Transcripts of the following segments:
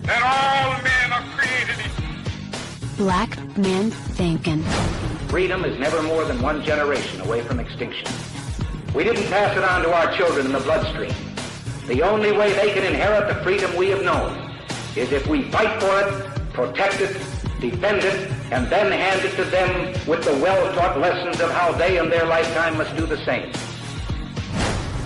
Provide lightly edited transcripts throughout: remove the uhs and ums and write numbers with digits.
that all men are created equal. Black Man Thinkin. Freedom is never more than one generation away from extinction. We didn't pass it on to our children in the bloodstream. The only way they can inherit the freedom we have known is if we fight for it, protect it, defend it, and then hand it to them with the well-taught lessons of how they in their lifetime must do the same.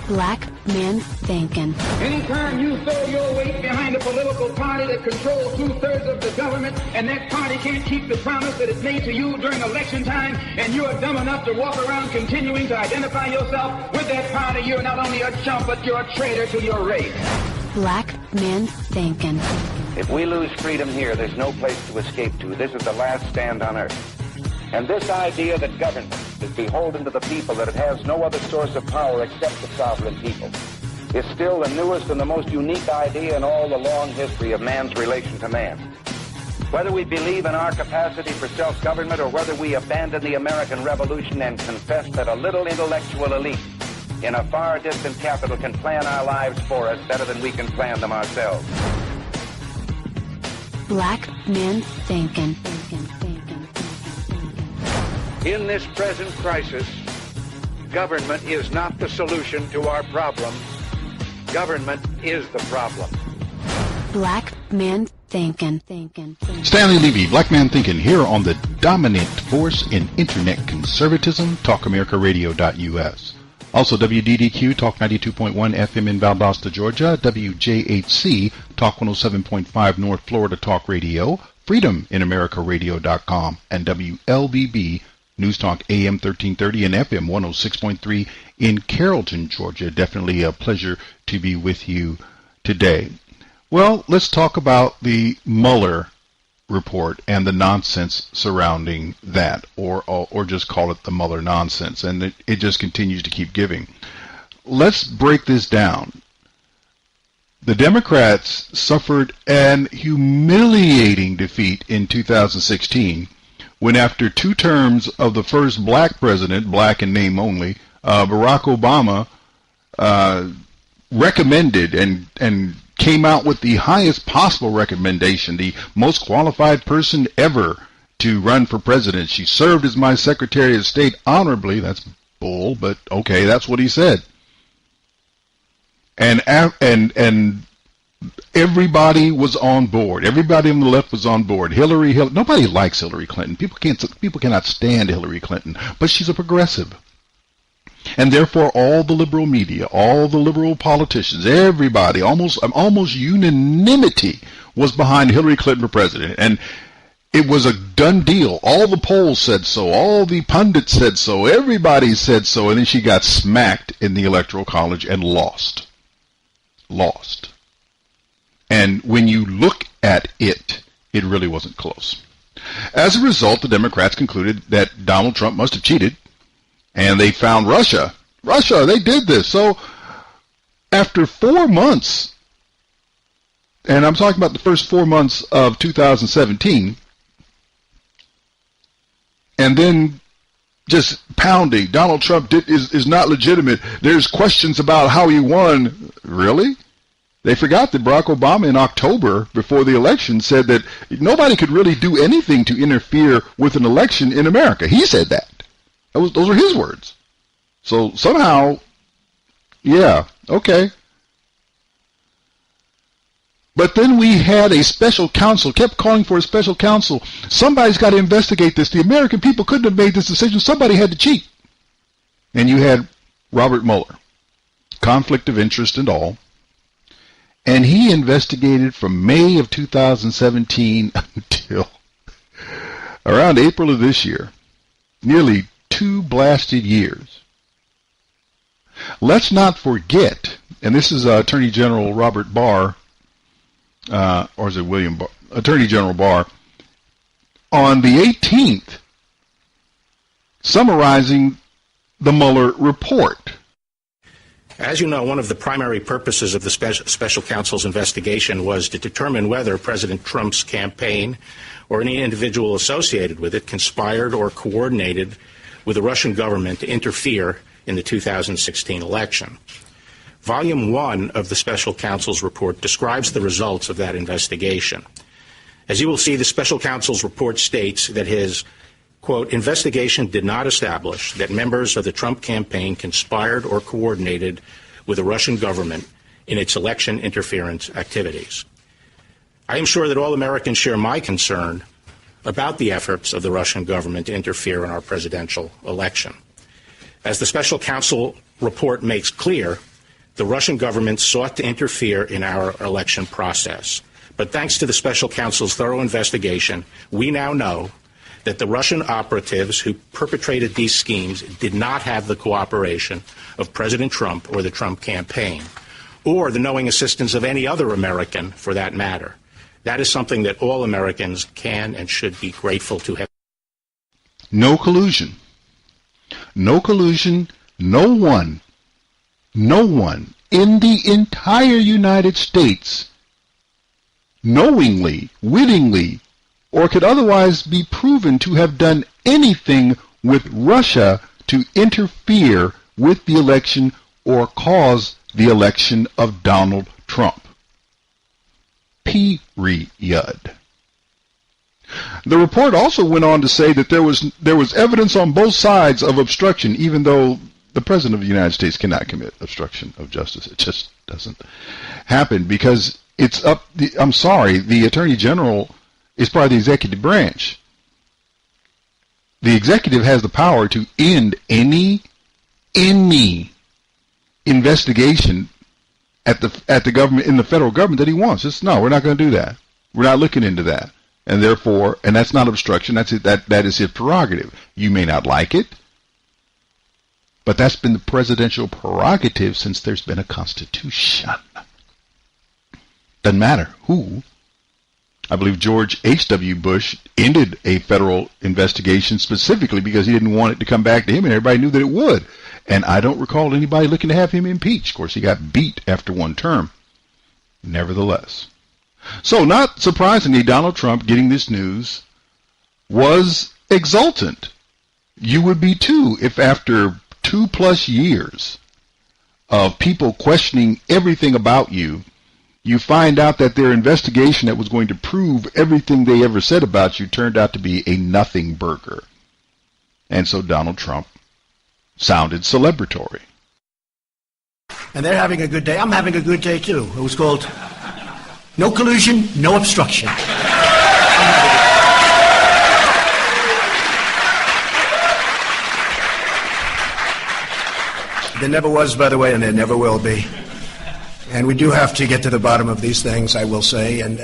Black Man Thinkin. Anytime you throw your weight behind a political party that controls 2/3 of the government, and that party can't keep the promise that it made to you during election time, and you are dumb enough to walk around continuing to identify yourself with that party, you're not only a chump, but you're a traitor to your race. Black Man Thinkin. If we lose freedom here, there's no place to escape to. This is the last stand on earth. And this idea that government is beholden to the people, that it has no other source of power except the sovereign people, is still the newest and the most unique idea in all the long history of man's relation to man. Whether we believe in our capacity for self-government or whether we abandon the American Revolution and confess that a little intellectual elite in a far distant capital can plan our lives for us better than we can plan them ourselves. Black Man Thinkin. In this present crisis, government is not the solution to our problem. Government is the problem. Black Man Thinkin. Stanley Levy, Black Man Thinkin, here on the dominant force in internet conservatism, TalkAmericaRadio.us. Also WDDQ, Talk 92.1 FM in Valdosta, Georgia, WJHC, Talk 107.5 North Florida Talk Radio, FreedomInAmericaRadio.com, and WLBB, News Talk AM 1330 and FM 106.3 in Carrollton, Georgia. Definitely a pleasure to be with you today. Well, let's talk about the Mueller report and the nonsense surrounding that, or just call it the Mueller nonsense, and it just continues to keep giving. Let's break this down. The Democrats suffered an humiliating defeat in 2016 when, after 2 terms of the first black president, black in name only, Barack Obama recommended and came out with the highest possible recommendation, the most qualified person ever to run for president. She served as my Secretary of State honorably. That's bull, but okay, that's what he said. And everybody was on board. Everybody on the left was on board. Hillary, nobody likes Hillary Clinton. People cannot stand Hillary Clinton, but she's a progressive. And therefore, all the liberal media, all the liberal politicians, everybody, almost unanimity was behind Hillary Clinton for president. And it was a done deal. All the polls said so. All the pundits said so. Everybody said so. And then she got smacked in the Electoral College and lost. And when you look at it, it really wasn't close. As a result, the Democrats concluded that Donald Trump must have cheated. And they found Russia, they did this. So after 4 months, and I'm talking about the first 4 months of 2017, and then just pounding, Donald Trump is not legitimate. There's questions about how he won. Really? They forgot that Barack Obama in October, before the election, said that nobody could really do anything to interfere with an election in America. He said that. Those are his words. So somehow, yeah, okay. But then we had a special counsel, kept calling for a special counsel. Somebody's got to investigate this. The American people couldn't have made this decision. Somebody had to cheat. And you had Robert Mueller, conflict of interest and all. And he investigated from May of 2017 until around April of this year. Nearly 2 blasted years. Let's not forget, and this is Attorney General Robert Barr, or is it William Barr? Attorney General Barr, on the 18th, summarizing the Mueller report. As you know, one of the primary purposes of the special counsel's investigation was to determine whether President Trump's campaign or any individual associated with it conspired or coordinated with the Russian government to interfere in the 2016 election. Volume 1 of the special counsel's report describes the results of that investigation. As you will see, the special counsel's report states that his, quote, investigation did not establish that members of the Trump campaign conspired or coordinated with the Russian government in its election interference activities. I am sure that all Americans share my concern about the efforts of the Russian government to interfere in our presidential election. As the special counsel report makes clear, the Russian government sought to interfere in our election process. But thanks to the special counsel's thorough investigation, we now know that the Russian operatives who perpetrated these schemes did not have the cooperation of President Trump or the Trump campaign, or the knowing assistance of any other American for that matter. That is something that all Americans can and should be grateful to have. No collusion. No collusion. No one in the entire United States knowingly, wittingly, or could otherwise be proven to have done anything with Russia to interfere with the election or cause the election of Donald Trump. Period. The report also went on to say that there was evidence on both sides of obstruction, even though the President of the United States cannot commit obstruction of justice. It just doesn't happen because it's up. I'm sorry, the Attorney General is part of the executive branch. The executive has the power to end any investigation at the government, in the federal government, that he wants. Just no, we're not going to do that. We're not looking into that, and therefore, and that's not obstruction. That's it. That is his prerogative. You may not like it, but that's been the presidential prerogative since there's been a constitution. Doesn't matter who. I believe George H.W. Bush ended a federal investigation specifically because he didn't want it to come back to him, and everybody knew that it would. And I don't recall anybody looking to have him impeached. Of course, he got beat after one term. Nevertheless. So, not surprisingly, Donald Trump getting this news was exultant. You would be too if after 2+ years of people questioning everything about you, you find out that their investigation that was going to prove everything they ever said about you turned out to be a nothing burger. And so Donald Trump sounded celebratory. And they're having a good day. I'm having a good day, too. It was called No Collusion, No Obstruction. There never was, by the way, and there never will be. And we do have to get to the bottom of these things, I will say. And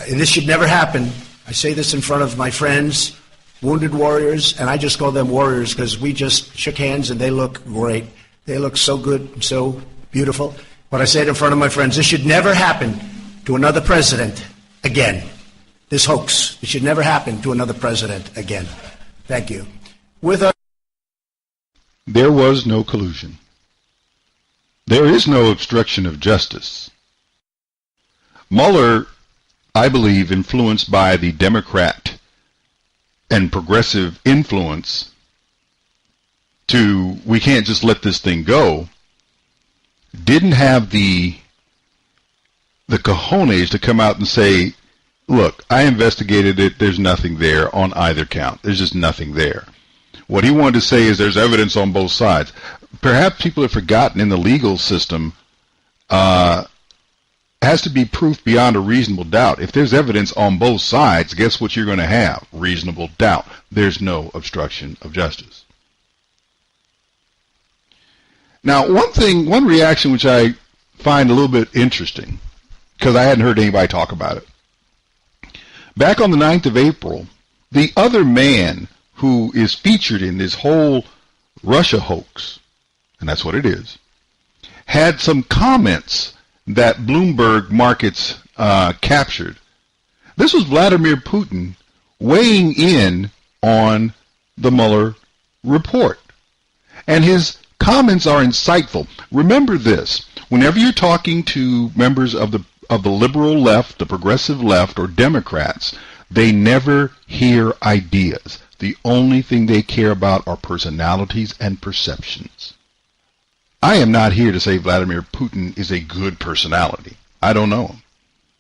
this should never happen. I say this in front of my friends, wounded warriors, and I just call them warriors because we just shook hands and they look great. They look so good, so beautiful. But I say it in front of my friends, this should never happen to another president again. This hoax, it should never happen to another president again. Thank you. There was no collusion. There is no obstruction of justice. Mueller, I believe, influenced by the Democrat and progressive influence to, we can't just let this thing go, didn't have the cojones to come out and say, look, I investigated it, there's nothing there on either count. There's just nothing there. What he wanted to say is there's evidence on both sides. Perhaps people have forgotten in the legal system has to be proof beyond a reasonable doubt. If there's evidence on both sides, guess what you're going to have? Reasonable doubt. There's no obstruction of justice. Now, one reaction which I find a little bit interesting, because I hadn't heard anybody talk about it. Back on the 9th of April, the other man who is featured in this whole Russia hoax, and that's what it is, had some comments that Bloomberg markets captured. This was Vladimir Putin weighing in on the Mueller report. And his comments are insightful. Remember this, whenever you're talking to members of the liberal left, the progressive left, or Democrats, they never hear ideas. The only thing they care about are personalities and perceptions. I am not here to say Vladimir Putin is a good personality. I don't know him.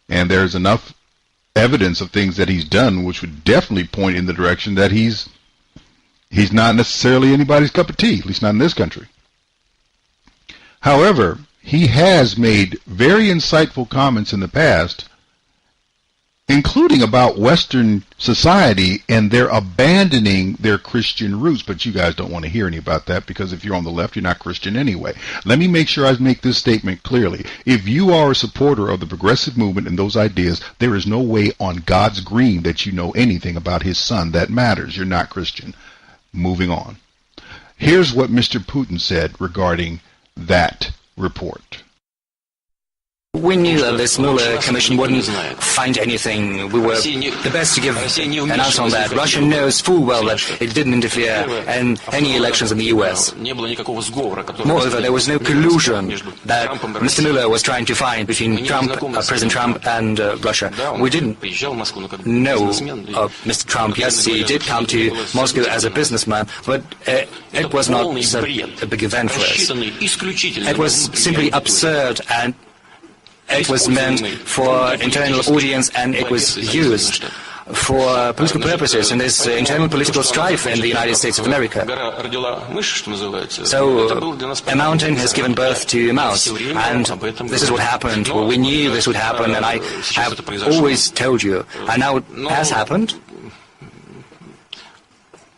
And there's enough evidence of things that he's done which would definitely point in the direction that he's not necessarily anybody's cup of tea, at least not in this country. However, he has made very insightful comments in the past, including about Western society and their abandoning their Christian roots. But you guys don't want to hear any about that, because if you're on the left, you're not Christian anyway. Let me make sure I make this statement clearly. If you are a supporter of the progressive movement and those ideas, there is no way on God's green that you know anything about his son that matters. You're not Christian. Moving on. Here's what Mr. Putin said regarding that report. We knew that this Mueller commission wouldn't find anything. We were the best to give an answer on that. Russia knows full well that it didn't interfere in any elections in the U.S. Moreover, there was no collusion that Mr. Mueller was trying to find between President Trump and Russia. We didn't know Mr. Trump. Yes, he did come to Moscow as a businessman, but it was not a big event for us. It was simply absurd, and it was meant for internal audience, and it was used for political purposes in this internal political strife in the United States of America. So a mountain has given birth to a mouse, and this is what happened. Well, we knew this would happen, and I have always told you, and now it has happened.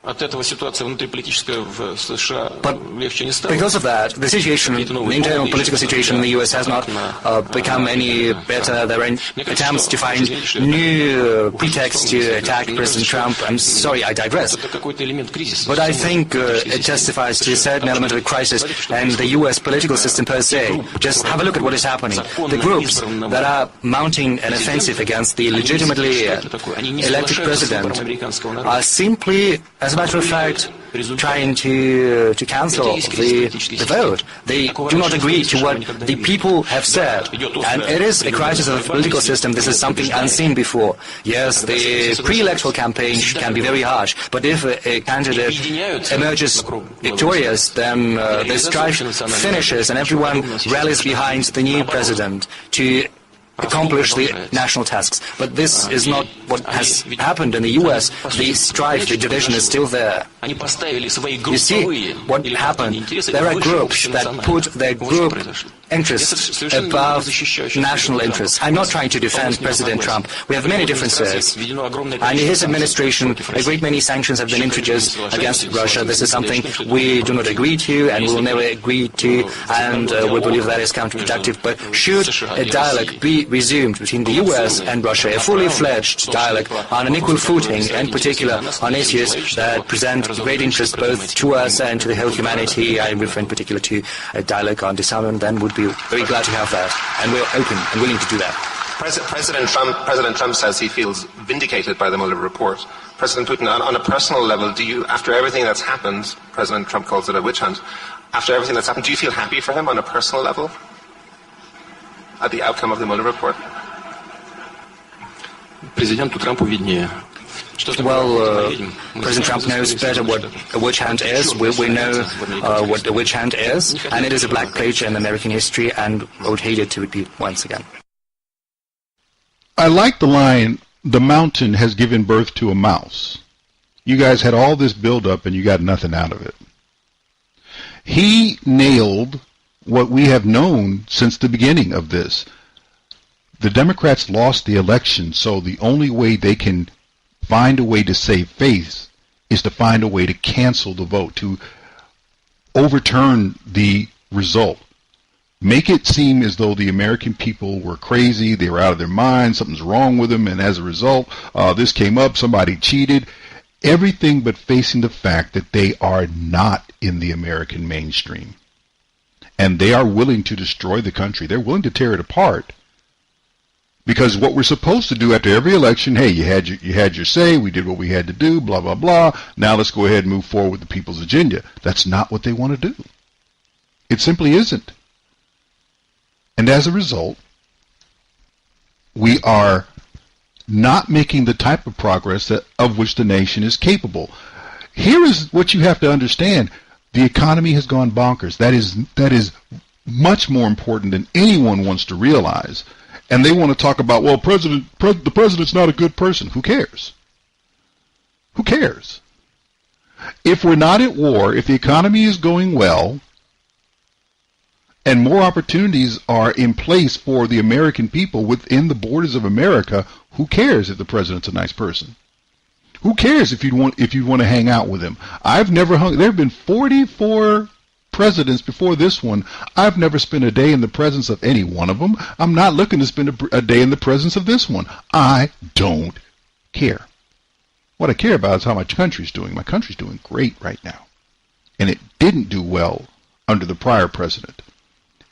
But because of that, the situation, the internal political situation in the U.S. has not become any better. There are attempts to find new pretexts to attack President Trump. I'm sorry, I digress. But I think it testifies to a certain element of a crisis in the U.S. political system per se. Just have a look at what is happening. The groups that are mounting an offensive against the legitimately elected president are simply, as a matter of fact, trying to cancel the vote. They do not agree to what the people have said. And it is a crisis of the political system. This is something unseen before. Yes, the pre-electoral campaign can be very harsh, but if a candidate emerges victorious, then the strife finishes and everyone rallies behind the new president to accomplish the national tasks. But this is not what has happened in the U.S. The strife, the division is still there. You see what happened? There are groups that put their group interests above national interests. I'm not trying to defend President Trump. We have many differences. And in his administration, a great many sanctions have been introduced against Russia. This is something we do not agree to and we will never agree to, and we believe that is counterproductive. But should a dialogue be resumed between the U.S. and Russia, a fully fledged dialogue on an equal footing, in particular on issues that present great interest both to us and to the whole humanity, I refer in particular to a dialogue on disarmament, then would be very glad to have that, and we're open and willing to do that. President Trump says he feels vindicated by the Mueller report. President Putin, on a personal level, do you, after everything that's happened, President Trump calls it a witch hunt, after everything that's happened, do you feel happy for him on a personal level at the outcome of the Mueller report? Well, President Trump knows better what a witch hunt is. We know what a witch hunt is, and it is a black page in American history, and I would hate it to repeat once again. I like the line, the mountain has given birth to a mouse. You guys had all this build-up, and you got nothing out of it. He nailed what we have known since the beginning of this. The Democrats lost the election, so the only way they can find a way to save face is to find a way to cancel the vote, to overturn the result. Make it seem as though the American people were crazy, they were out of their minds, something's wrong with them, and as a result, this came up, somebody cheated. Everything but facing the fact that they are not in the American mainstream. And they are willing to destroy the country. They're willing to tear it apart. Because what we're supposed to do after every election, hey, you had your say, we did what we had to do, blah, blah, blah. Now let's go ahead and move forward with the people's agenda. That's not what they want to do. It simply isn't. And as a result, we are not making the type of progress of which the nation is capable. Here is what you have to understand. The economy has gone bonkers. That is much more important than anyone wants to realize. And they want to talk about, well, the president's not a good person. Who cares? Who cares? If we're not at war, if the economy is going well, and more opportunities are in place for the American people within the borders of America, who cares if the president's a nice person? Who cares if you want to hang out with him? I've never hung. There have been 44 presidents before this one. I've never spent a day in the presence of any one of them. I'm not looking to spend a day in the presence of this one. I don't care. What I care about is how my country's doing. My country's doing great right now. And it didn't do well under the prior president.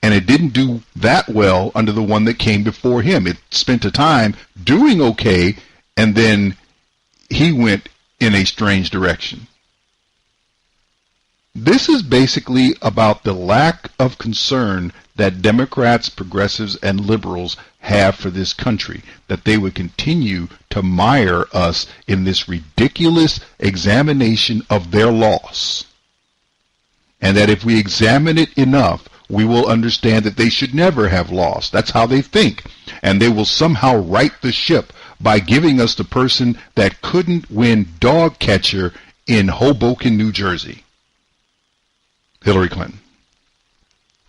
And it didn't do that well under the one that came before him. It spent a time doing okay, and then he went in a strange direction. This is basically about the lack of concern that Democrats, progressives, and liberals have for this country, that they would continue to mire us in this ridiculous examination of their loss. And that if we examine it enough, we will understand that they should never have lost. That's how they think. And they will somehow right the ship by giving us the person that couldn't win dog catcher in Hoboken, New Jersey. Hillary Clinton.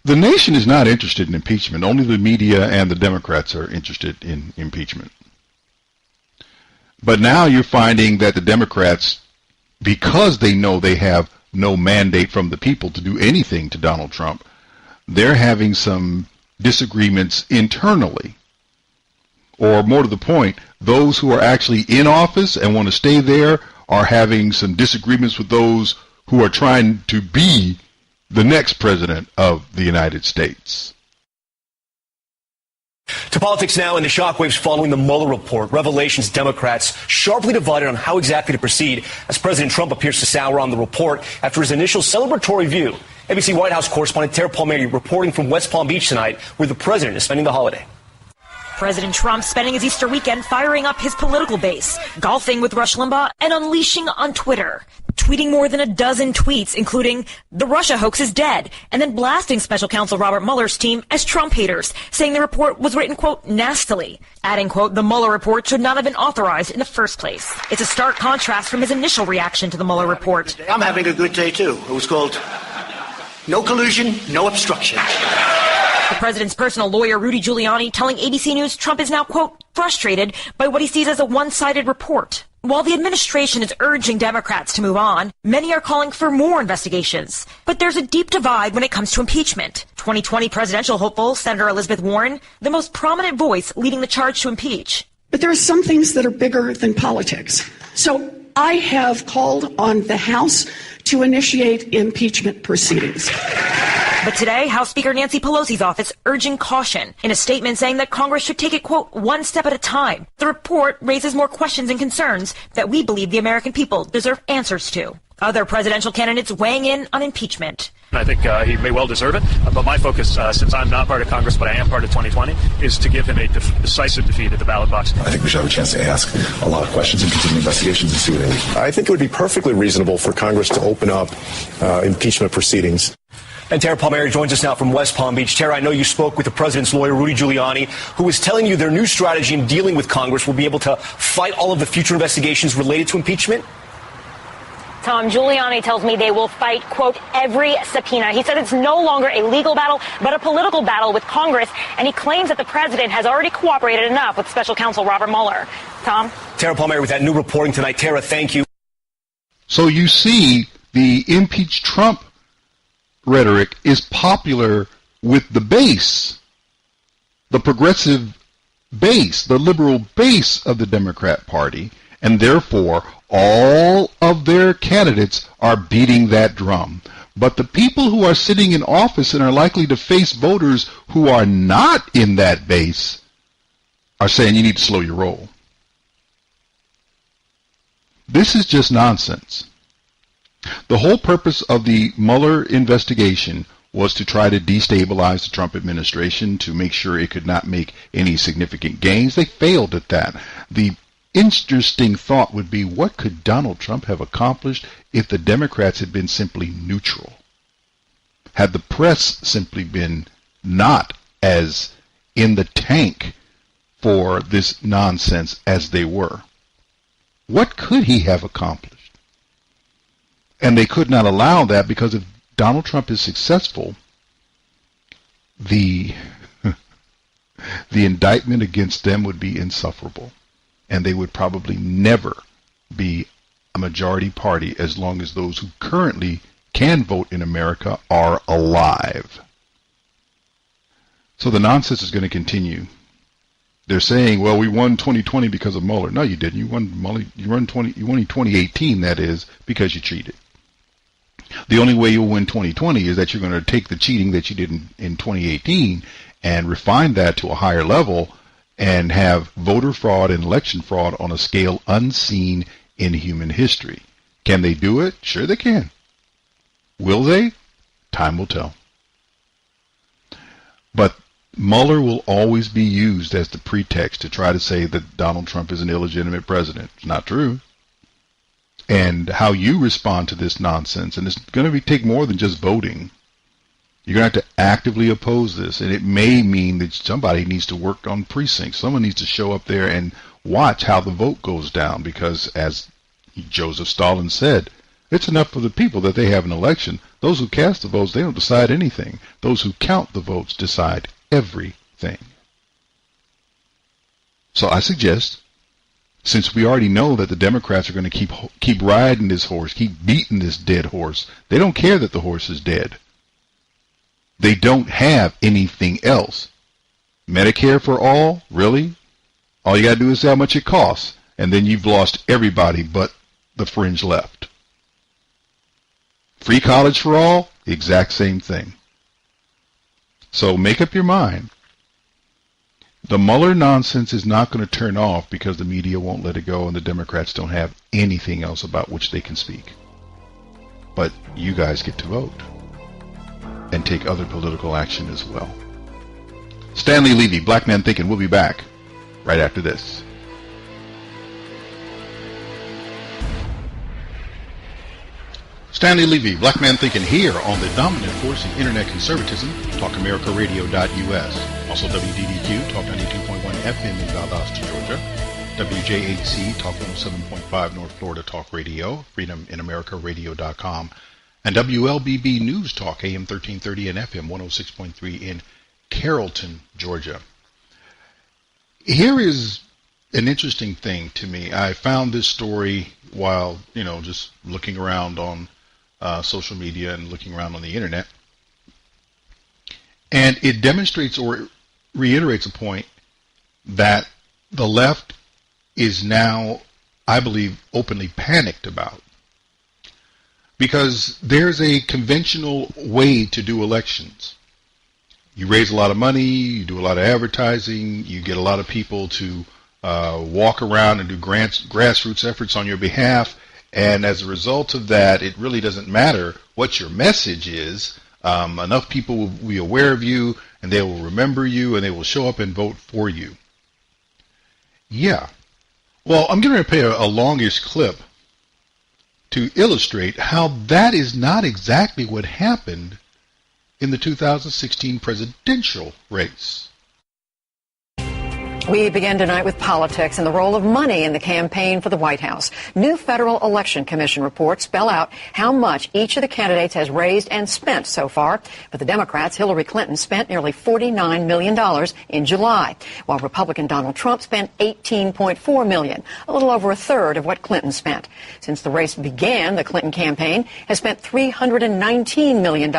The nation is not interested in impeachment. Only the media and the Democrats are interested in impeachment. But now you're finding that the Democrats, because they know they have no mandate from the people to do anything to Donald Trump, they're having some disagreements internally. Or more to the point, those who are actually in office and want to stay there are having some disagreements with those who are trying to be the next president of the United States. To politics now, and the shockwaves following the Mueller report. Revelations Democrats sharply divided on how exactly to proceed as President Trump appears to sour on the report after his initial celebratory view. ABC White House correspondent Tara Palmieri reporting from West Palm Beach tonight, where the president is spending the holiday. President Trump spending his Easter weekend firing up his political base, golfing with Rush Limbaugh, and unleashing on Twitter. Tweeting more than a dozen tweets, including, "The Russia hoax is dead," and then blasting special counsel Robert Mueller's team as Trump haters, saying the report was written, quote, nastily. Adding, quote, "The Mueller report should not have been authorized in the first place." It's a stark contrast from his initial reaction to the Mueller report. I'm having a good day, too. It was called No Collusion, No Obstruction. The president's personal lawyer, Rudy Giuliani, telling ABC News Trump is now, quote, frustrated by what he sees as a one-sided report. While the administration is urging Democrats to move on, many are calling for more investigations. But there's a deep divide when it comes to impeachment. 2020 presidential hopeful Senator Elizabeth Warren, the most prominent voice leading the charge to impeach. But there are some things that are bigger than politics. So I have called on the House to initiate impeachment proceedings. But today, House Speaker Nancy Pelosi's office urging caution in a statement saying that Congress should take it, quote, one step at a time. The report raises more questions and concerns that we believe the American people deserve answers to. Other presidential candidates weighing in on impeachment. I think he may well deserve it, but my focus, since I'm not part of Congress, but I am part of 2020, is to give him a decisive defeat at the ballot box. I think we should have a chance to ask a lot of questions and continue investigations and see what they lead. I think it would be perfectly reasonable for Congress to open up impeachment proceedings. And Tara Palmieri joins us now from West Palm Beach. Tara, I know you spoke with the president's lawyer, Rudy Giuliani, who was telling you their new strategy in dealing with Congress will be able to fight all of the future investigations related to impeachment. Tom, Giuliani tells me they will fight, quote, every subpoena. He said it's no longer a legal battle, but a political battle with Congress. And he claims that the president has already cooperated enough with special counsel Robert Mueller. Tom? Tara Palmieri with that new reporting tonight. Tara, thank you. So you see, the impeach Trump rhetoric is popular with the base, the progressive base, the liberal base of the Democrat Party, and therefore all of their candidates are beating that drum. But the people who are sitting in office and are likely to face voters who are not in that base are saying you need to slow your roll. This is just nonsense. The whole purpose of the Mueller investigation was to try to destabilize the Trump administration, to make sure it could not make any significant gains. They failed at that. The interesting thought would be, what could Donald Trump have accomplished if the Democrats had been simply neutral? Had the press simply been not as in the tank for this nonsense as they were? What could he have accomplished? And they could not allow that, because if Donald Trump is successful, the indictment against them would be insufferable. And they would probably never be a majority party as long as those who currently can vote in America are alive. So the nonsense is going to continue. They're saying, well, we won 2020 because of Mueller. No, you didn't. You won Mueller. You won in 2018, that is, because you cheated. The only way you'll win 2020 is that you're going to take the cheating that you did in 2018 and refine that to a higher level and have voter fraud and election fraud on a scale unseen in human history. Can they do it? Sure they can. Will they? Time will tell. But Mueller will always be used as the pretext to try to say that Donald Trump is an illegitimate president. It's not true. And how you respond to this nonsense, and it's going to take more than just voting. You're going to have to actively oppose this, and it may mean that somebody needs to work on precincts. Someone needs to show up there and watch how the vote goes down, because as Joseph Stalin said, it's enough for the people that they have an election. Those who cast the votes, they don't decide anything. Those who count the votes decide everything. So I suggest, since we already know that the Democrats are going to keep riding this horse, keep beating this dead horse, they don't care that the horse is dead. They don't have anything else. Medicare for all? Really? All you got to do is say how much it costs, and then you've lost everybody but the fringe left. Free college for all? Exact same thing. So make up your mind. The Mueller nonsense is not going to turn off because the media won't let it go and the Democrats don't have anything else about which they can speak. But you guys get to vote and take other political action as well. Stanley, Levy, Black Man Thinkin', we'll be back right after this. Stanley Levy, Black Man Thinkin' here on the dominant force in internet conservatism, TalkAmericaRadio.us. Also WDDQ, Talk 92.1 FM in Valdosta, Georgia. WJHC, Talk 107.5 North Florida Talk Radio, FreedomInAmericaRadio.com. And WLBB News Talk, AM 1330 and FM 106.3 in Carrollton, Georgia. Here is an interesting thing to me. I found this story while, just looking around on social media and looking around on the internet. And it demonstrates or reiterates a point that the left is now, I believe, openly panicked about. Because there's a conventional way to do elections. You raise a lot of money, you do a lot of advertising, you get a lot of people to walk around and do grassroots efforts on your behalf, and as a result of that, it really doesn't matter what your message is. Enough people will be aware of you, and they will remember you, and they will show up and vote for you. Yeah. Well, I'm going to play a longish clip to illustrate how that is not exactly what happened in the 2016 presidential race. We begin tonight with politics and the role of money in the campaign for the White House. New Federal Election Commission reports spell out how much each of the candidates has raised and spent so far. But the Democrats, Hillary Clinton, spent nearly $49 million in July, while Republican Donald Trump spent $18.4 million, a little over a third of what Clinton spent. Since the race began, the Clinton campaign has spent $319 million,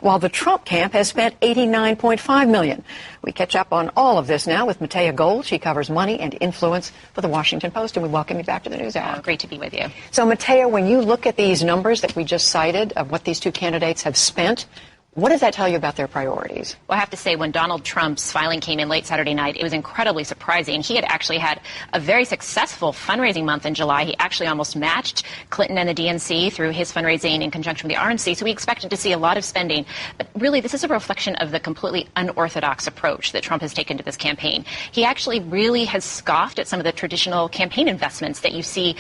while the Trump camp has spent $89.5 million. We catch up on all of this now with Matea Gold. She covers money and influence for the Washington Post, and we welcome you back to the News Hour. Great to be with you. So, Matea, when you look at these numbers that we just cited of what these two candidates have spent, What does that tell you about their priorities? Well, I have to say, when Donald Trump's filing came in late Saturday night, it was incredibly surprising. He had actually had a very successful fundraising month in July. He actually almost matched Clinton and the DNC through his fundraising in conjunction with the RNC, so we expected to see a lot of spending. But really, this is a reflection of the completely unorthodox approach that Trump has taken to this campaign. He actually really has scoffed at some of the traditional campaign investments that you see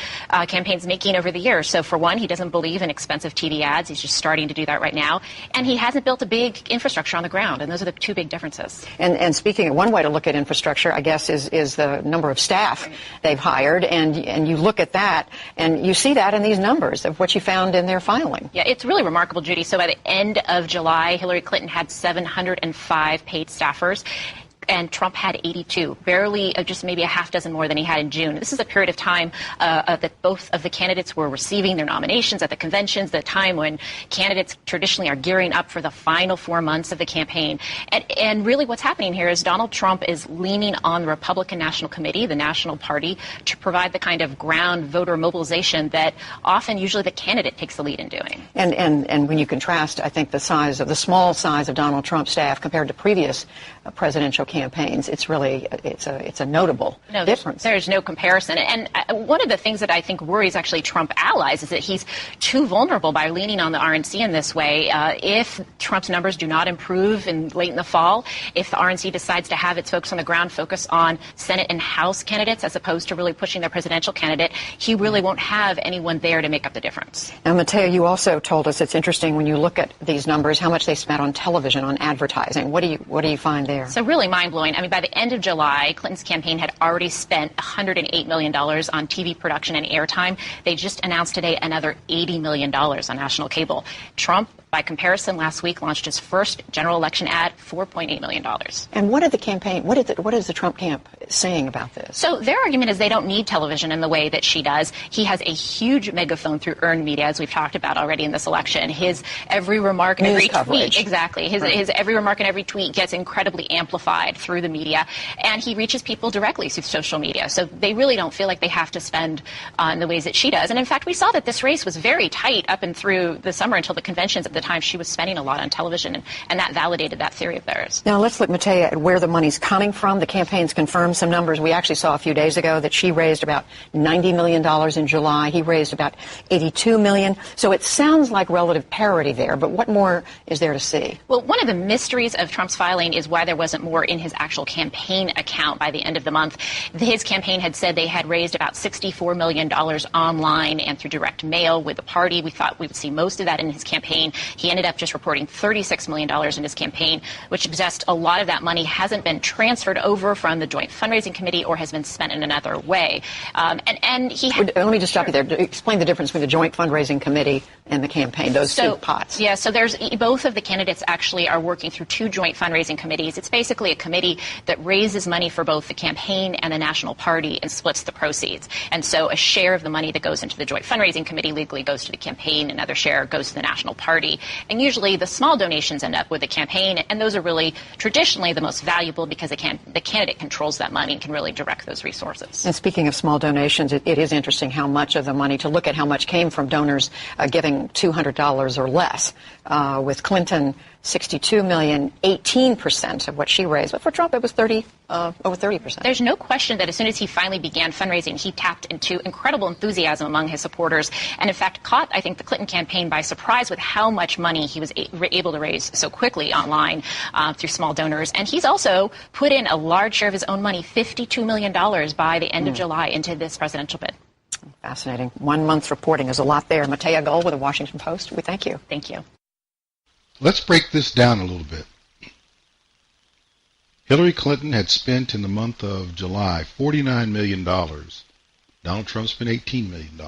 campaigns making over the years. So for one, he doesn't believe in expensive TV ads. He's just starting to do that right now. And he hasn't built a big infrastructure on the ground, and those are the two big differences. And speaking of one way to look at infrastructure, I guess, is the number of staff they've hired, and you look at that, and you see that in these numbers of what you found in their filing. Yeah, it's really remarkable, Judy. So by the end of July, Hillary Clinton had 705 paid staffers. And Trump had 82, barely just maybe a half dozen more than he had in June. This is a period of time that both of the candidates were receiving their nominations at the conventions, the time when candidates traditionally are gearing up for the final 4 months of the campaign. And really what's happening here is Donald Trump is leaning on the Republican National Committee, the National Party, to provide the kind of ground voter mobilization that often usually the candidate takes the lead in doing. And when you contrast, I think, the small size of Donald Trump's staff compared to previous presidential campaigns, it's a notable difference. There's no comparison. And one of the things that I think worries actually Trump allies is that he's too vulnerable by leaning on the RNC in this way. If Trump's numbers do not improve late in the fall, if the RNC decides to have its folks on the ground focus on Senate and House candidates as opposed to really pushing their presidential candidate, he really won't have anyone there to make up the difference. And Mateo, you also told us it's interesting when you look at these numbers, how much they spent on television, on advertising. What do you find there? So really mind-blowing. I mean, by the end of July, Clinton's campaign had already spent $108 million on TV production and airtime. They just announced today another $80 million on national cable. Trump, by comparison, last week launched his first general election ad, $4.8 million. And what is the Trump camp saying about this? So their argument is they don't need television in the way that she does. He has a huge megaphone through earned media, as we've talked about already in this election. His every remark and every tweet, exactly. His every remark and every tweet gets incredibly amplified through the media, and he reaches people directly through social media. So they really don't feel like they have to spend in the ways that she does. And in fact, we saw that this race was very tight up and through the summer until the conventions. At the time, she was spending a lot on television, and that validated that theory of theirs. Now let's look, Mateo, at where the money's coming from. The campaign's confirmed some numbers. We actually saw a few days ago that she raised about $90 million in July. He raised about $82 million. So it sounds like relative parity there, but what more is there to see? Well, one of the mysteries of Trump's filing is why there wasn't more in his actual campaign account by the end of the month. His campaign had said they had raised about $64 million online and through direct mail with the party. We thought we would see most of that in his campaign. He ended up just reporting $36 million in his campaign, which suggests a lot of that money hasn't been transferred over from the Joint Fundraising Committee or has been spent in another way. And he had... Let me just stop you there. Explain the difference between the Joint Fundraising Committee and the campaign, those two pots. Yeah, so there's both of the candidates actually are working through two joint fundraising committees. It's basically a committee that raises money for both the campaign and the National Party and splits the proceeds. And so a share of the money that goes into the Joint Fundraising Committee legally goes to the campaign, another share goes to the National Party. And usually the small donations end up with the campaign, and those are really traditionally the most valuable because the candidate controls that money and can really direct those resources. And speaking of small donations, it is interesting how much of the money, to look at how much came from donors giving $200 or less. With Clinton, $62 million, 18% of what she raised. But for Trump, it was over 30%. There's no question that as soon as he finally began fundraising, he tapped into incredible enthusiasm among his supporters and, in fact, caught, I think, the Clinton campaign by surprise with how much money he was able to raise so quickly online through small donors. And he's also put in a large share of his own money, $52 million by the end of July, into this presidential bid. Fascinating. 1 month's reporting is a lot there. Mateo Gold with the Washington Post. We thank you. Thank you. Let's break this down a little bit. Hillary Clinton had spent in the month of July $49 million. Donald Trump spent $18 million.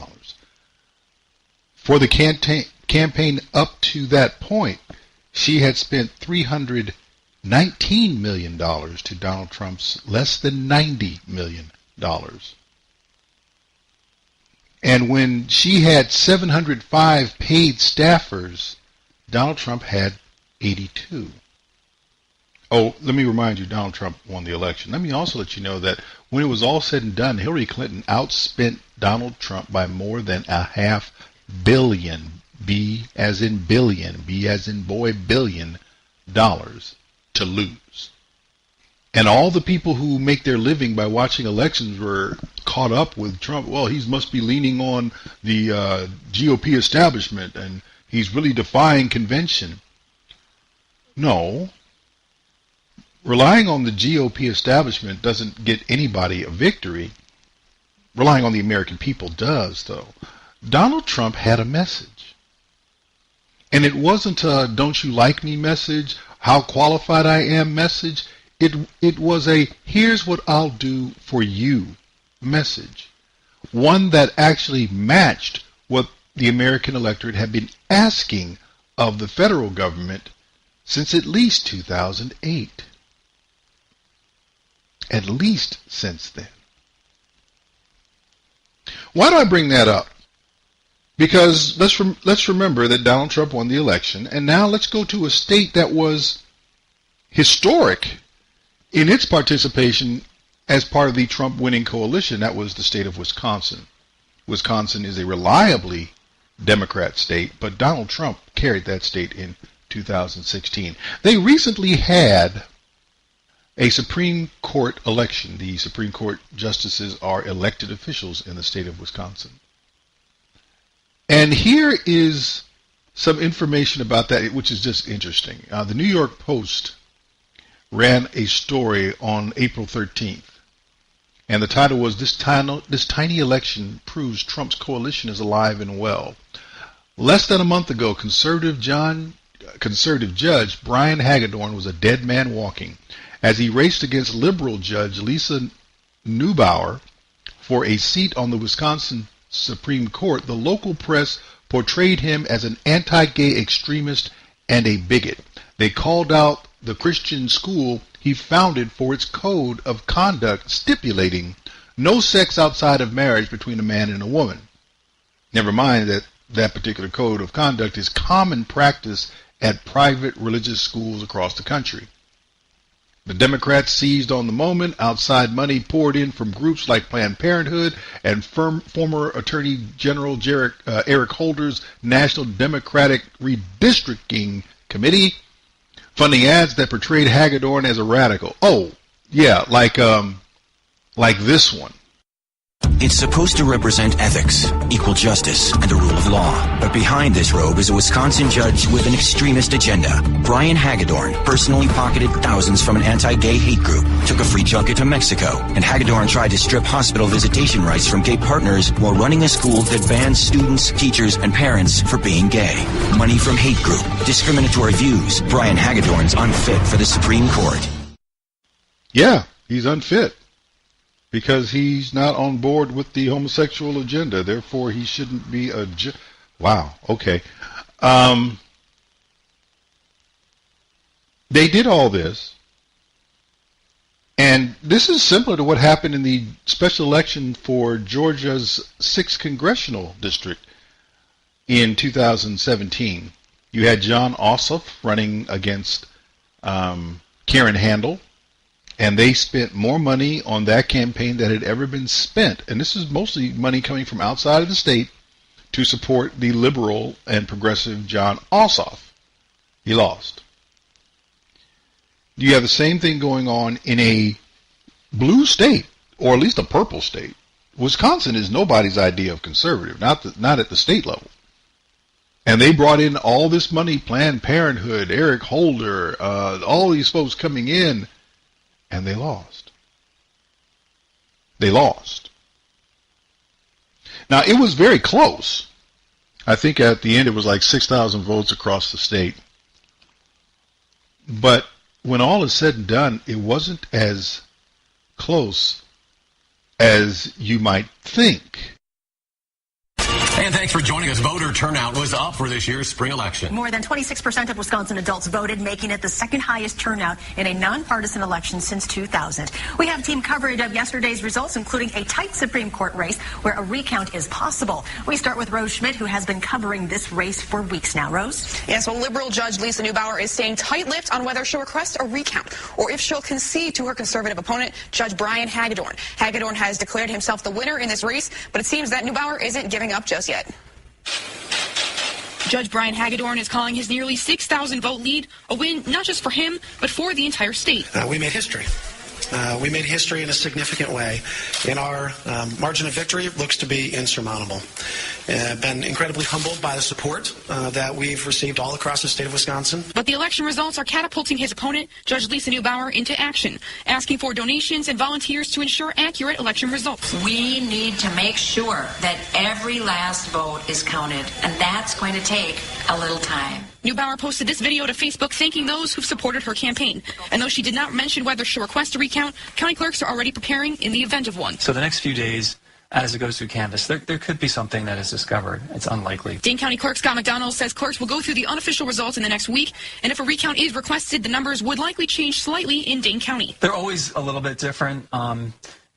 For the campaign up to that point, she had spent $319 million to Donald Trump's less than $90 million. And when she had 705 paid staffers, Donald Trump had 82. Oh, let me remind you, Donald Trump won the election. Let me also let you know that when it was all said and done, Hillary Clinton outspent Donald Trump by more than $500 million. B as in billion, B as in boy billion dollars to lose. And all the people who make their living by watching elections were caught up with Trump. Well, he must be leaning on the GOP establishment and he's really defying convention. No. Relying on the GOP establishment doesn't get anybody a victory. Relying on the American people does, though. Donald Trump had a message. And it wasn't a don't you like me message, how qualified I am message. It was a here's what I'll do for you message. One that actually matched what the American electorate had been asking of the federal government since at least 2008. At least since then. Why do I bring that up? Because let's remember that Donald Trump won the election, and now let's go to a state that was historic in its participation as part of the Trump winning coalition. That was the state of Wisconsin. Wisconsin is a reliably Democrat state, but Donald Trump carried that state in 2016. They recently had a Supreme Court election. The Supreme Court justices are elected officials in the state of Wisconsin. And here is some information about that, which is just interesting. The New York Post ran a story on April 13th. And the title was, This Tiny Election Proves Trump's Coalition is Alive and Well. Less than a month ago, conservative Judge Brian Hagedorn was a dead man walking as he raced against liberal Judge Lisa Neubauer for a seat on the Wisconsin Supreme Court. The local press portrayed him as an anti-gay extremist and a bigot. They called out the Christian school he founded for its code of conduct stipulating no sex outside of marriage between a man and a woman. Never mind that that particular code of conduct is common practice at private religious schools across the country. The Democrats seized on the moment. Outside money poured in from groups like Planned Parenthood and former Attorney General Eric Holder's National Democratic Redistricting Committee, funding ads that portrayed Hagedorn as a radical. Oh, yeah, like this one. It's supposed to represent ethics, equal justice, and the rule of law. But behind this robe is a Wisconsin judge with an extremist agenda. Brian Hagedorn personally pocketed thousands from an anti-gay hate group, took a free junket to Mexico, and Hagedorn tried to strip hospital visitation rights from gay partners while running a school that bans students, teachers, and parents for being gay. Money from hate group, discriminatory views. Brian Hagedorn's unfit for the Supreme Court. Yeah, he's unfit. Because he's not on board with the homosexual agenda. Therefore, he shouldn't be a wow, okay. They did all this. And this is similar to what happened in the special election for Georgia's 6th Congressional District in 2017. You had John Ossoff running against Karen Handel. And they spent more money on that campaign than had ever been spent. And this is mostly money coming from outside of the state to support the liberal and progressive John Ossoff. He lost. You have the same thing going on in a blue state, or at least a purple state. Wisconsin is nobody's idea of conservative, not at the state level. And they brought in all this money, Planned Parenthood, Eric Holder, all these folks coming in. And they lost. They lost. Now, it was very close. I think at the end it was like 6,000 votes across the state. But when all is said and done, it wasn't as close as you might think. And thanks for joining us. Voter turnout was up for this year's spring election. More than 26% of Wisconsin adults voted, making it the second highest turnout in a nonpartisan election since 2000. We have team coverage of yesterday's results, including a tight Supreme Court race where a recount is possible. We start with Rose Schmidt, who has been covering this race for weeks now. Rose? Yes, well, liberal Judge Lisa Neubauer is staying tight-lipped on whether she'll request a recount or if she'll concede to her conservative opponent, Judge Brian Hagedorn. Hagedorn has declared himself the winner in this race, but it seems that Neubauer isn't giving up just yet. Judge Brian Hagedorn is calling his nearly 6,000 vote lead a win not just for him, but for the entire state. We made history. We made history in a significant way, and our margin of victory looks to be insurmountable. I've been incredibly humbled by the support that we've received all across the state of Wisconsin. But the election results are catapulting his opponent, Judge Lisa Neubauer, into action, asking for donations and volunteers to ensure accurate election results. We need to make sure that every last vote is counted, and that's going to take a little time. Neubauer posted this video to Facebook thanking those who've supported her campaign. And though she did not mention whether she'll request a recount, county clerks are already preparing in the event of one. So the next few days, as it goes through canvass, there could be something that is discovered. It's unlikely. Dane County Clerk Scott McDonald says clerks will go through the unofficial results in the next week, and if a recount is requested, the numbers would likely change slightly in Dane County. They're always a little bit different.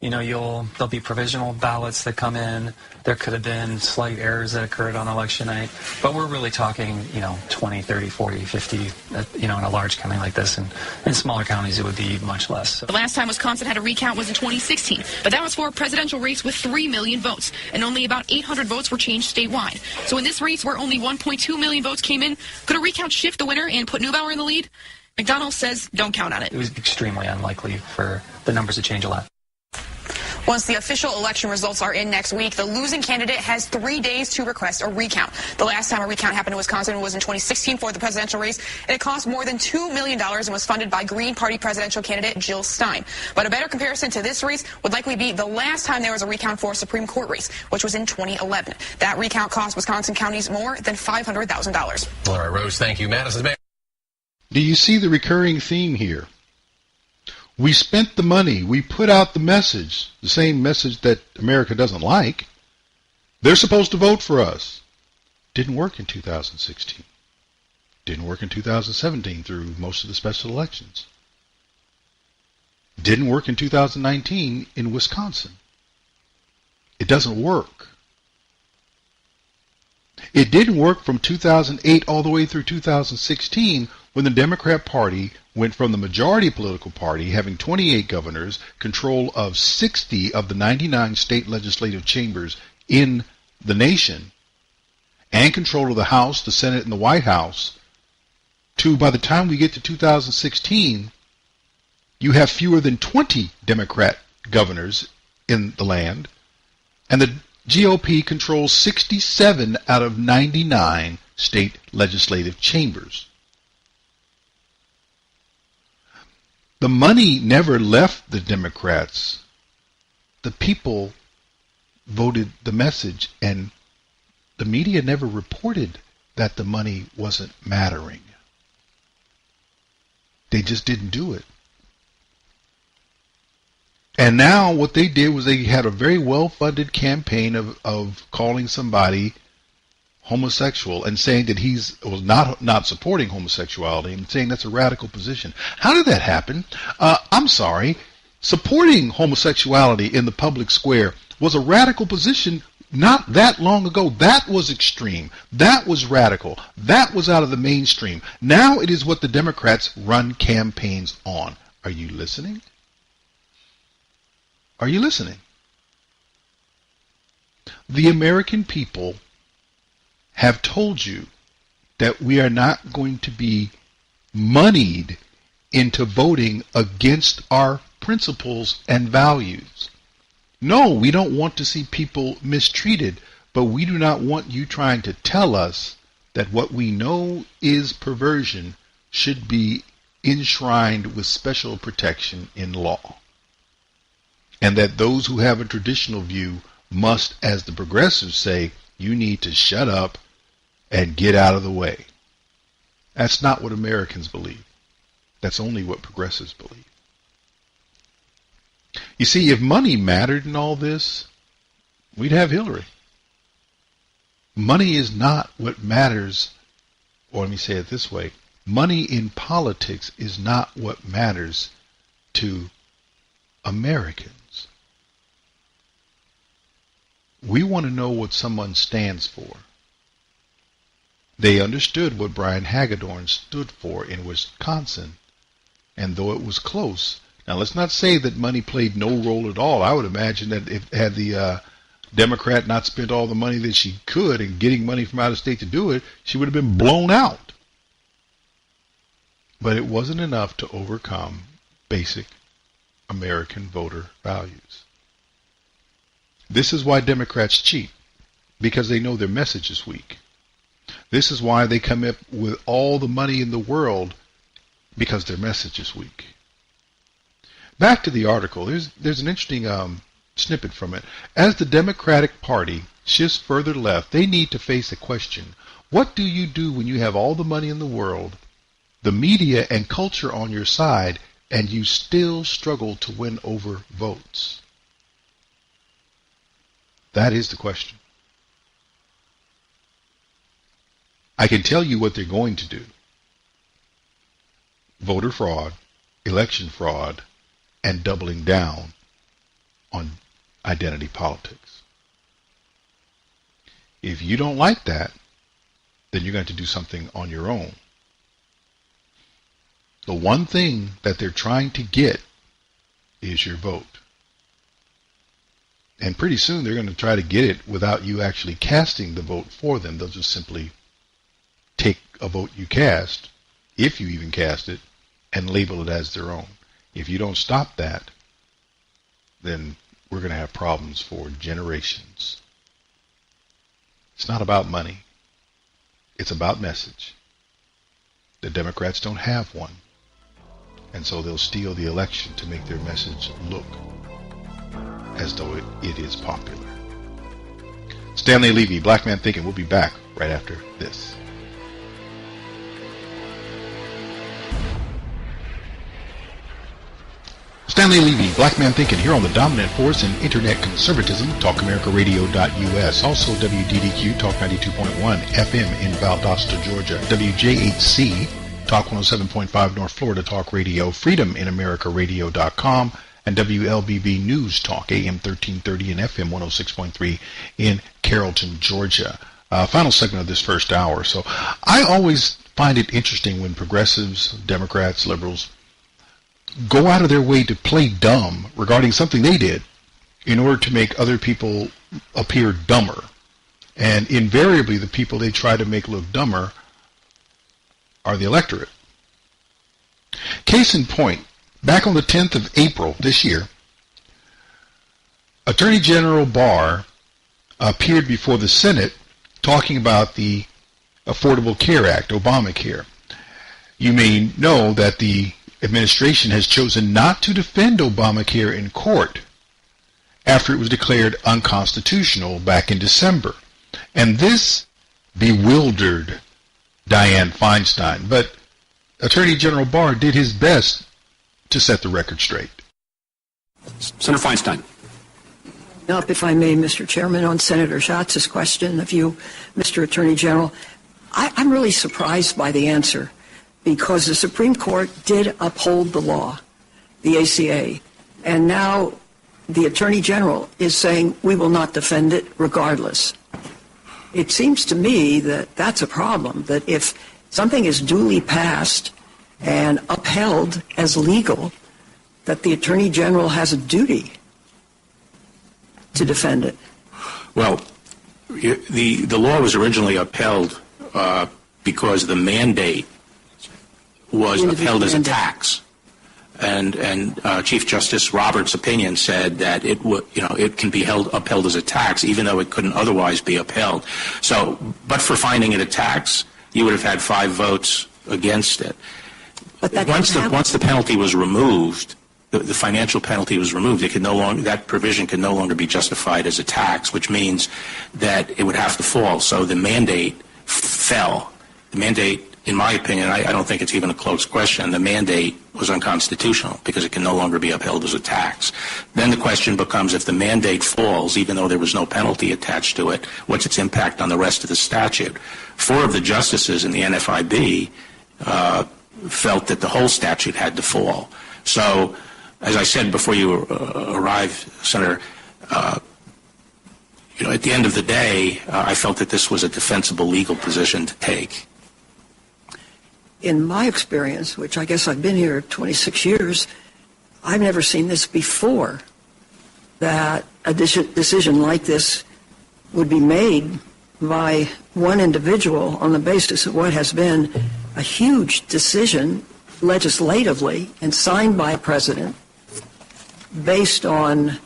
There'll be provisional ballots that come in. There could have been slight errors that occurred on election night, but we're really talking, 20, 30, 40, 50, in a large county like this. And in smaller counties, it would be much less. So. The last time Wisconsin had a recount was in 2016, but that was for a presidential race with 3 million votes, and only about 800 votes were changed statewide. So in this race, where only 1.2 million votes came in, could a recount shift the winner and put Neubauer in the lead? McDonald says don't count on it. It was extremely unlikely for the numbers to change a lot. Once the official election results are in next week, the losing candidate has 3 days to request a recount. The last time a recount happened in Wisconsin was in 2016 for the presidential race, and it cost more than $2 million and was funded by Green Party presidential candidate Jill Stein. But a better comparison to this race would likely be the last time there was a recount for a Supreme Court race, which was in 2011. That recount cost Wisconsin counties more than $500,000. All right, Rose, thank you. Madison Mayor. Do you see the recurring theme here? We spent the money. We put out the message, the same message that America doesn't like. They're supposed to vote for us. Didn't work in 2016. Didn't work in 2017 through most of the special elections. Didn't work in 2019 in Wisconsin. It doesn't work. It didn't work from 2008 all the way through 2016 when the Democrat Party went from the majority political party, having 28 governors, control of 60 of the 99 state legislative chambers in the nation, and control of the House, the Senate, and the White House, to by the time we get to 2016, you have fewer than 20 Democrat governors in the land, and the GOP controls 67 out of 99 state legislative chambers. The money never left the Democrats. The people voted the message, and the media never reported that the money wasn't mattering. They just didn't do it. And now what they did was they had a very well-funded campaign of calling somebody homosexual and saying that was not supporting homosexuality and saying that's a radical position. How did that happen? I'm sorry. Supporting homosexuality in the public square was a radical position not that long ago. That was extreme. That was radical. That was out of the mainstream. Now it is what the Democrats run campaigns on. Are you listening? Are you listening? The American people have told you that we are not going to be moneyed into voting against our principles and values. No, we don't want to see people mistreated, but we do not want you trying to tell us that what we know is perversion should be enshrined with special protection in law. And that those who have a traditional view must, as the progressives say, you need to shut up and get out of the way. That's not what Americans believe. That's only what progressives believe. You see, if money mattered in all this, we'd have Hillary. Money is not what matters, or let me say it this way. Money in politics is not what matters to Americans. We want to know what someone stands for. They understood what Brian Hagedorn stood for in Wisconsin, and though it was close. Now, let's not say that money played no role at all. I would imagine that had the Democrat not spent all the money that she could and getting money from out of state to do it, she would have been blown out. But it wasn't enough to overcome basic American voter values. This is why Democrats cheat, because they know their message is weak. This is why they come up with all the money in the world, because their message is weak. Back to the article, there's an interesting snippet from it. As the Democratic Party shifts further left, they need to face a question. What do you do when you have all the money in the world, the media and culture on your side, and you still struggle to win over votes? That is the question. I can tell you what they're going to do. Voter fraud, election fraud, and doubling down on identity politics. If you don't like that, then you're going to do something on your own. The one thing that they're trying to get is your vote. And pretty soon they're going to try to get it without you actually casting the vote for them. They'll just simply take a vote you cast, if you even cast it, and label it as their own. If you don't stop that, then we're going to have problems for generations. It's not about money. It's about message. The Democrats don't have one. And so they'll steal the election to make their message look as though it is popular. Stanley, Levy, Black Man Thinking. We'll be back right after this. Stanley Levy, Black Man Thinking, here on the dominant force in internet conservatism, TalkAmericaRadio.us, also WDDQ, Talk 92.1 FM in Valdosta, Georgia, WJHC, Talk 107.5 North Florida Talk Radio, FreedomInAmericaRadio.com, and WLBB News Talk, AM 1330 and FM 106.3 in Carrollton, Georgia. Final segment of this first hour. So I always find it interesting when progressives, Democrats, liberals, go out of their way to play dumb regarding something they did in order to make other people appear dumber. And invariably, the people they try to make look dumber are the electorate. Case in point, back on the 10th of April this year, Attorney General Barr appeared before the Senate talking about the Affordable Care Act, Obamacare. You may know that the administration has chosen not to defend Obamacare in court after it was declared unconstitutional back in December. And this bewildered Dianne Feinstein. But Attorney General Barr did his best to set the record straight. Senator Feinstein. Up, if I may, Mr. Chairman, on Senator Schatz's question of you, Mr. Attorney General. I'm really surprised by the answer, because the Supreme Court did uphold the law, the ACA, and now the Attorney General is saying we will not defend it regardless. It seems to me that that's a problem, that if something is duly passed and upheld as legal, that the Attorney General has a duty to defend it. Well, the law was originally upheld because the mandate was upheld as a tax, and Chief Justice Roberts' opinion said that it can be upheld as a tax, even though it couldn't otherwise be upheld. So, but for finding it a tax, you would have had 5 votes against it. But that once the penalty was removed, the financial penalty was removed, it could no longer, that provision could no longer be justified as a tax, which means that it would have to fall. So the mandate fell. The mandate, in my opinion, I don't think it's even a close question, the mandate was unconstitutional because it can no longer be upheld as a tax. Then the question becomes, if the mandate falls, even though there was no penalty attached to it, what's its impact on the rest of the statute? 4 of the justices in the NFIB felt that the whole statute had to fall. So, as I said before you arrived, Senator, at the end of the day, I felt that this was a defensible legal position to take. In my experience, which I guess I've been here 26 years, I've never seen this before. that a decision like this would be made by one individual on the basis of what has been a huge decision legislatively and signed by a president based on,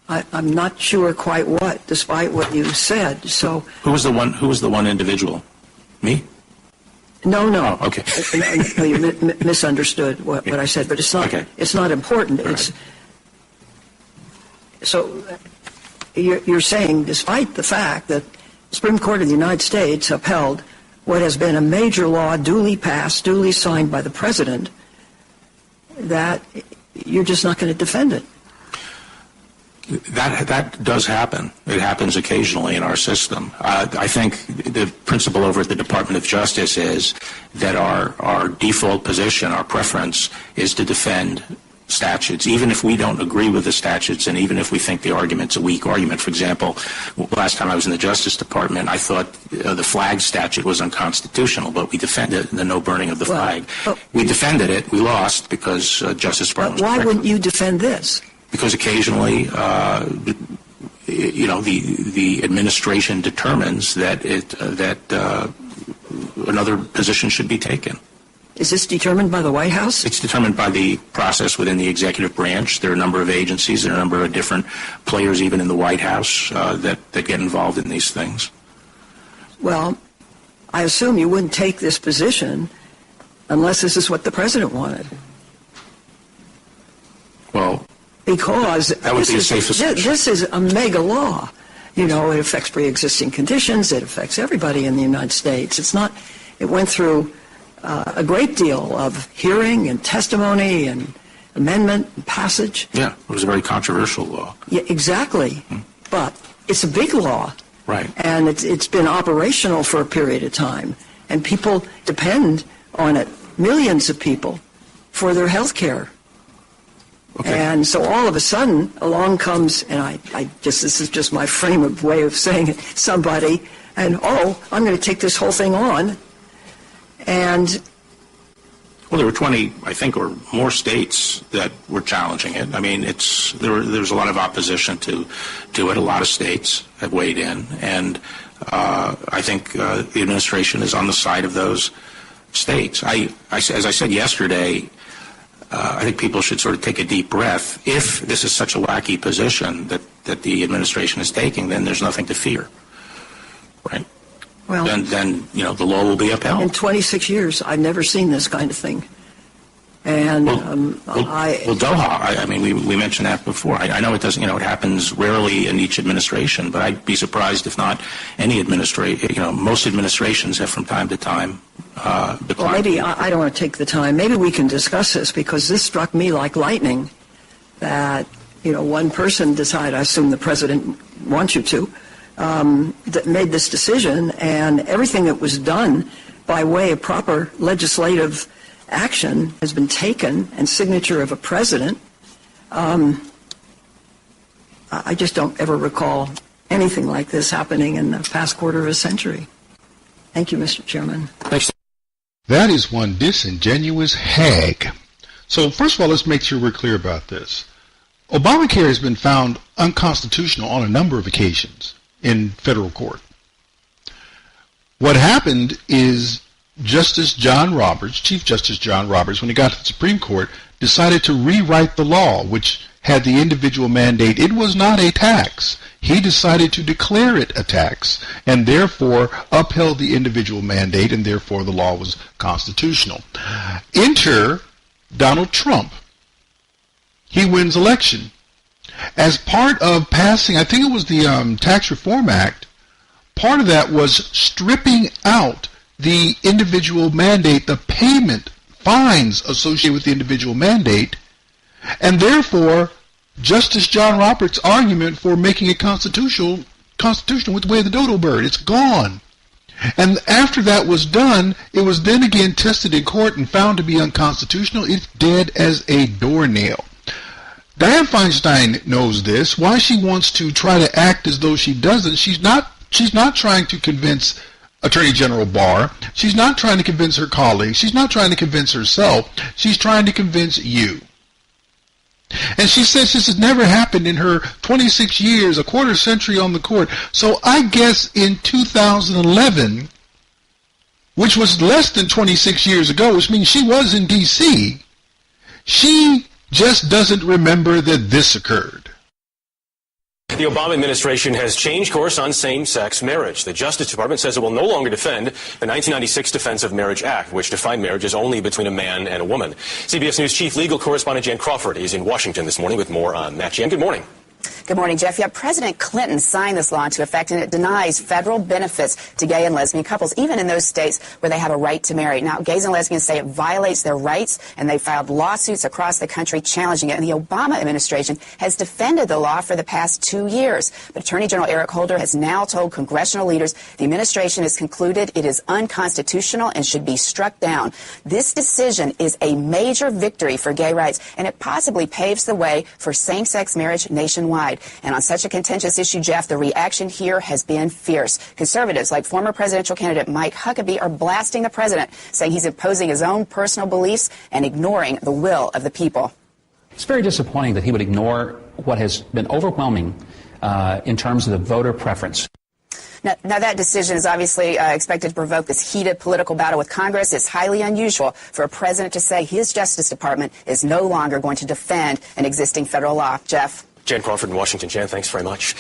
I'm not sure quite what, despite what you said. So who was the one individual? Me? No. Oh, okay. No, you misunderstood what I said, but it's not. Okay. It's not important. It's so you're saying, despite the fact that the Supreme Court of the United States upheld what has been a major law, duly passed, duly signed by the president, that you're just not going to defend it. That does happen. It happens occasionally in our system. I think the principle over at the Department of Justice is that our default position, our preference, is to defend statutes, even if we don't agree with the statutes and even if we think the argument's a weak argument. For example, last time I was in the Justice Department, I thought the flag statute was unconstitutional, but we defended the no burning of the flag. We defended it. We lost because Justice Department was why wouldn't you defend this? Because occasionally, the administration determines that another position should be taken. Is this determined by the White House? It's determined by the process within the executive branch. There are a number of agencies, there are a number of different players, even in the White House, that get involved in these things. Well, I assume you wouldn't take this position unless this is what the president wanted. Well, because that would be a safe assumption. This is a mega law. You know, it affects pre-existing conditions. It affects everybody in the United States. It's not. It went through a great deal of hearing and testimony and amendment and passage. Yeah, it was a very controversial law. Yeah, exactly. But it's a big law. Right. And it's been operational for a period of time. And people depend on it, millions of people, for their health care. Okay. And so all of a sudden, along comes, and this is just my frame of way of saying it, somebody, and I'm going to take this whole thing on. And well, there were 20, I think, or more states that were challenging it. I mean, there's a lot of opposition to it. A lot of states have weighed in, and I think the administration is on the side of those states. As I said yesterday, I think people should sort of take a deep breath. If this is such a wacky position that the administration is taking, then there's nothing to fear, right? Well, then the law will be upheld. In 26 years, I've never seen this kind of thing. And Doha. I mean, we mentioned that before. I know it doesn't. It happens rarely in each administration, but I'd be surprised if not any administration. Most administrations have from time to time declined. Well, maybe I don't want to take the time. Maybe we can discuss this because this struck me like lightning. That one person decided. I assume the president wants you to. That made this decision, and everything that was done by way of proper legislative action has been taken, and signature of a president. I just don't ever recall anything like this happening in the past quarter of a century. Thank you, Mr. Chairman. Thanks. That is one disingenuous hag. So first of all, let's make sure we're clear about this. Obamacare has been found unconstitutional on a number of occasions in federal court. What happened is Chief Justice John Roberts, when he got to the Supreme Court, decided to rewrite the law, which had the individual mandate. It was not a tax. He decided to declare it a tax, and therefore upheld the individual mandate, and therefore the law was constitutional. Enter Donald Trump. He wins election. As part of passing, I think it was the Tax Reform Act, part of that was stripping out the individual mandate, the payment fines associated with the individual mandate, and therefore Justice John Roberts' argument for making it constitutional with the way of the dodo bird. It's gone. And after that was done, it was then again tested in court and found to be unconstitutional. It's dead as a doornail. Dianne Feinstein knows this. Why she wants to try to act as though she doesn't. She's not trying to convince Attorney General Barr. She's not trying to convince her colleagues. She's not trying to convince herself. She's trying to convince you. And she says this has never happened in her 26 years, a quarter century on the court. So I guess in 2011, which was less than 26 years ago, which means she was in D.C., she just doesn't remember that this occurred. The Obama administration has changed course on same-sex marriage. The Justice Department says it will no longer defend the 1996 Defense of Marriage Act, which defined marriage as only between a man and a woman. CBS News Chief Legal Correspondent Jan Crawford is in Washington this morning with more on that. Jan, good morning. Good morning, Jeff. Yeah, President Clinton signed this law into effect, and it denies federal benefits to gay and lesbian couples, even in those states where they have a right to marry. Now, gays and lesbians say it violates their rights, and they filed lawsuits across the country challenging it. And the Obama administration has defended the law for the past 2 years. But Attorney General Eric Holder has now told congressional leaders the administration has concluded it is unconstitutional and should be struck down. This decision is a major victory for gay rights, and it possibly paves the way for same-sex marriage nationwide. And on such a contentious issue, Jeff, the reaction here has been fierce. Conservatives like former presidential candidate Mike Huckabee are blasting the president, saying he's imposing his own personal beliefs and ignoring the will of the people. It's very disappointing that he would ignore what has been overwhelming in terms of the voter preference. Now, that decision is obviously expected to provoke this heated political battle with Congress. It's highly unusual for a president to say his Justice Department is no longer going to defend an existing federal law. Jeff? Jan Crawford in Washington. Jan, thanks very much.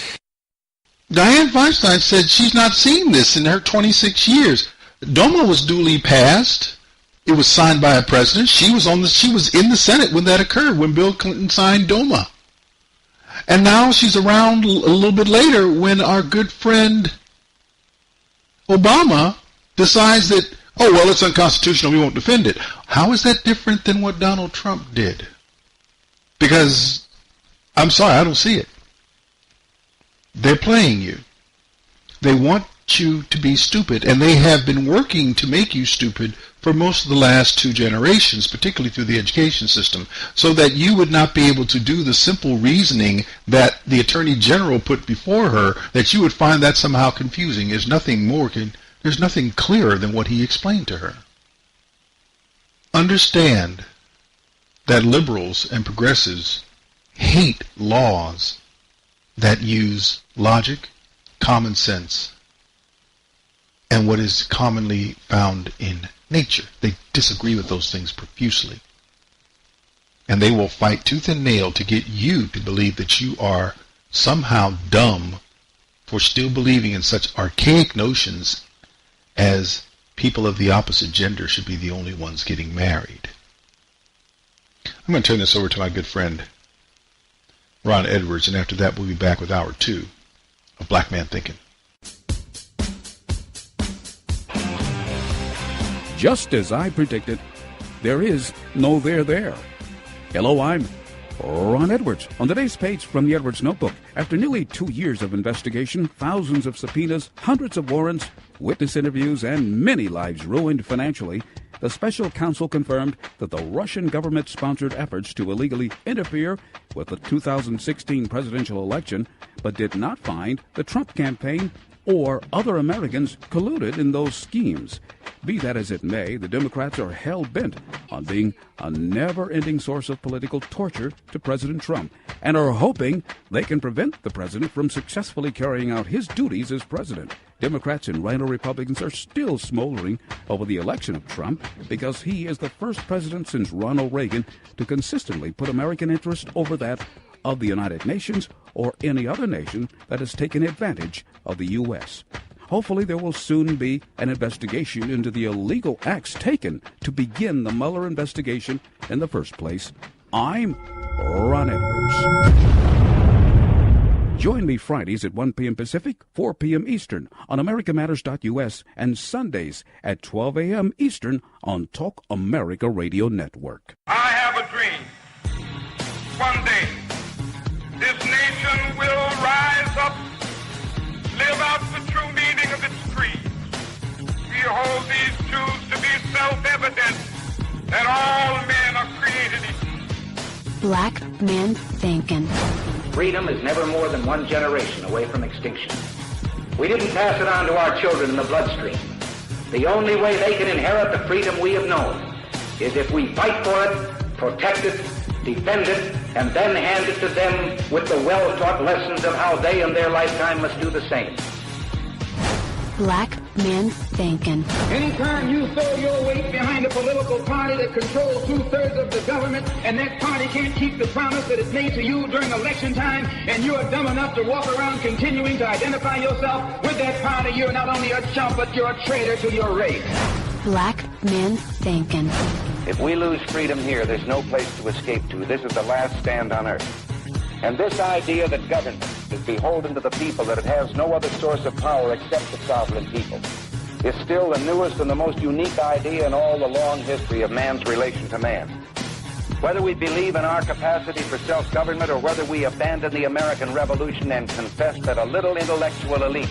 Dianne Feinstein said she's not seen this in her 26 years. DOMA was duly passed. It was signed by a president. She was in the Senate when that occurred, when Bill Clinton signed DOMA. And now she's around a little bit later when our good friend Obama decides that, oh, well, it's unconstitutional, we won't defend it. How is that different than what Donald Trump did? Because I'm sorry, I don't see it. They're playing you. They want you to be stupid, and they have been working to make you stupid for most of the last 2 generations, particularly through the education system, so that you would not be able to do the simple reasoning that the Attorney General put before her, that you would find that somehow confusing. There's nothing clearer than what he explained to her. Understand that liberals and progressives hate laws that use logic, common sense, and what is commonly found in nature. They disagree with those things profusely. And they will fight tooth and nail to get you to believe that you are somehow dumb for still believing in such archaic notions as people of the opposite gender should be the only ones getting married. I'm going to turn this over to my good friend Ron Edwards, and after that we'll be back with Hour 2 of Black Man Thinking. Just as I predicted, there is no there. Hello, I'm Ron Edwards. On today's page from the Edwards Notebook, after nearly 2 years of investigation, thousands of subpoenas, hundreds of warrants, witness interviews, and many lives ruined financially, the special counsel confirmed that the Russian government-sponsored efforts to illegally interfere with the 2016 presidential election, but did not find the Trump campaign or other Americans colluded in those schemes. Be that as it may, the Democrats are hell-bent on being a never-ending source of political torture to President Trump and are hoping they can prevent the president from successfully carrying out his duties as president. Democrats and Rhino Republicans are still smoldering over the election of Trump because he is the first president since Ronald Reagan to consistently put American interest over that of the United Nations or any other nation that has taken advantage of the U.S. Hopefully there will soon be an investigation into the illegal acts taken to begin the Mueller investigation in the first place. I'm Ron Edwards. Join me Fridays at 1 p.m. Pacific, 4 p.m. Eastern on AmericaMatters.us and Sundays at 12 a.m. Eastern on Talk America Radio Network. I have a dream. One day, this nation will rise up, live out the true meaning of its creed. We hold these truths to be self-evident that all men are created equal. Black Man Thinkin. Freedom is never more than one generation away from extinction. We didn't pass it on to our children in the bloodstream. The only way they can inherit the freedom we have known is if we fight for it, protect it, defend it, and then hand it to them with the well-taught lessons of how they in their lifetime must do the same. Black Man Thinkin. Anytime you throw your weight behind a political party that controls 2/3 of the government, and that party can't keep the promise that it made to you during election time, and you're dumb enough to walk around continuing to identify yourself with that party, you're not only a chump, but you're a traitor to your race. Black Man Thinkin. If we lose freedom here, there's no place to escape to. This is the last stand on earth. And this idea that government is beholden to the people, that it has no other source of power except the sovereign people, is still the newest and the most unique idea in all the long history of man's relation to man. Whether we believe in our capacity for self-government or whether we abandon the American Revolution and confess that a little intellectual elite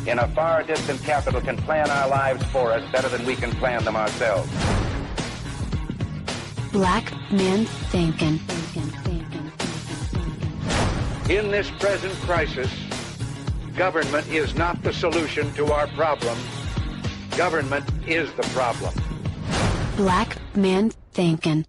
in a far distant capital can plan our lives for us better than we can plan them ourselves. Black Man Thinkin. In this present crisis, government is not the solution to our problem. Government is the problem. Black Man Thinkin.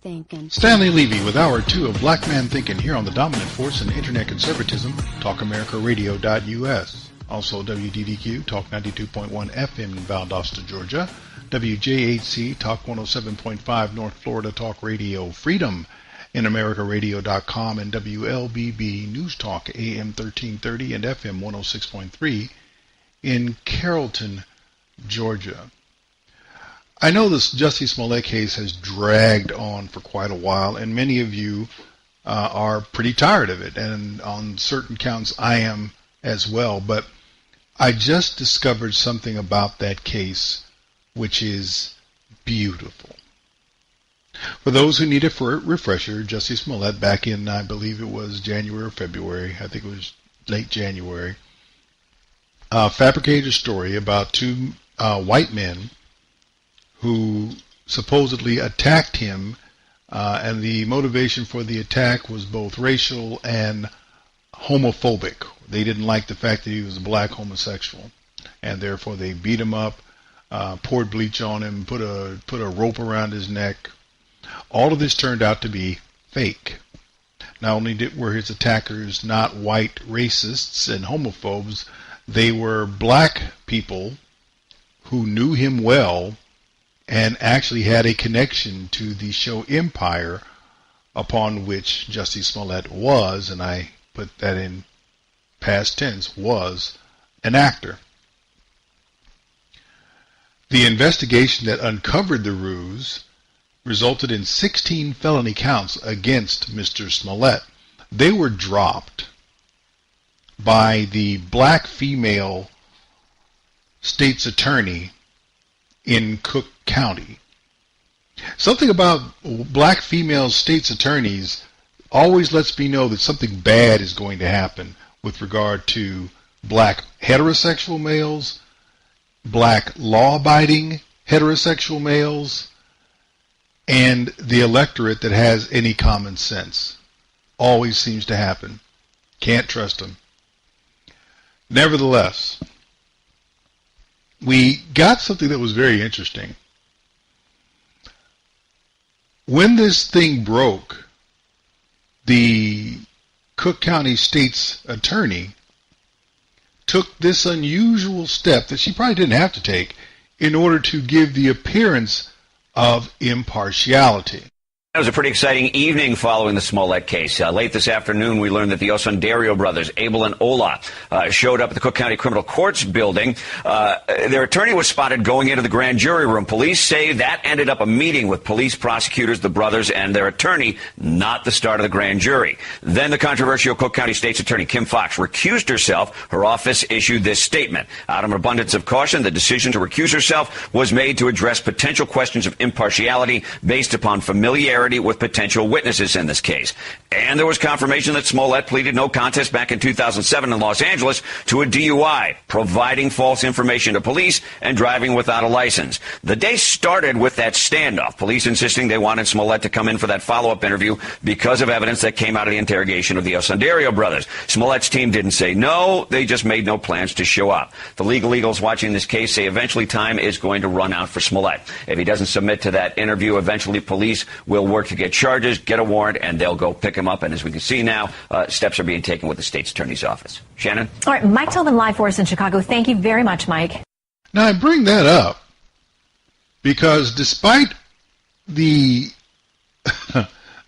Stanley Levy with Hour 2 of Black Man Thinkin here on the dominant force in Internet conservatism, TalkAmericaRadio.us. Also WDDQ, Talk 92.1 FM in Valdosta, Georgia. WJHC, Talk 107.5 North Florida Talk Radio Freedom in AmericaRadio.com, and WLBB News Talk AM 1330 and FM 106.3 in Carrollton, Georgia. I know this Jussie Smollett case has dragged on for quite a while, and many of you are pretty tired of it, and on certain counts I am as well, but I just discovered something about that case which is beautiful. For those who need a refresher, Jussie Smollett, back in, I believe it was January or February, I think it was late January, fabricated a story about two white men who supposedly attacked him, and the motivation for the attack was both racial and homophobic. They didn't like the fact that he was a black homosexual, and therefore they beat him up, poured bleach on him, put a rope around his neck. All of this turned out to be fake. Not only were his attackers not white racists and homophobes, they were black people who knew him well and actually had a connection to the show Empire, upon which Jussie Smollett was, and I put that in past tense, was an actor. The investigation that uncovered the ruse resulted in 16 felony counts against Mr. Smollett. They were dropped by the black female state's attorney in Cook County. Something about black female state's attorneys always lets me know that something bad is going to happen with regard to black heterosexual males, black law-abiding heterosexual males, and the electorate that has any common sense. Always seems to happen. Can't trust them. Nevertheless, we got something that was very interesting. When this thing broke, the Cook County State's attorney took this unusual step that she probably didn't have to take in order to give the appearance of impartiality. It was a pretty exciting evening following the Smollett case. Late this afternoon, we learned that the Osundario brothers, Abel and Ola, showed up at the Cook County Criminal Courts building. Their attorney was spotted going into the grand jury room. Police say that ended up a meeting with police, prosecutors, the brothers, and their attorney, not the start of the grand jury. Then the controversial Cook County State's Attorney Kim Foxx recused herself. Her office issued this statement. Out of an abundance of caution, the decision to recuse herself was made to address potential questions of impartiality based upon familiarity with potential witnesses in this case. And there was confirmation that Smollett pleaded no contest back in 2007 in Los Angeles to a DUI, providing false information to police and driving without a license. The day started with that standoff, police insisting they wanted Smollett to come in for that follow-up interview because of evidence that came out of the interrogation of the Osundario brothers. Smollett's team didn't say no, they just made no plans to show up. The legal eagles watching this case say eventually time is going to run out for Smollett. If he doesn't submit to that interview, eventually police will work to get charges, get a warrant, and they'll go pick him up. And as we can see now, steps are being taken with the state's attorney's office. Shannon? All right, Mike Tillman live for us in Chicago. Thank you very much, Mike. Now, I bring that up because despite the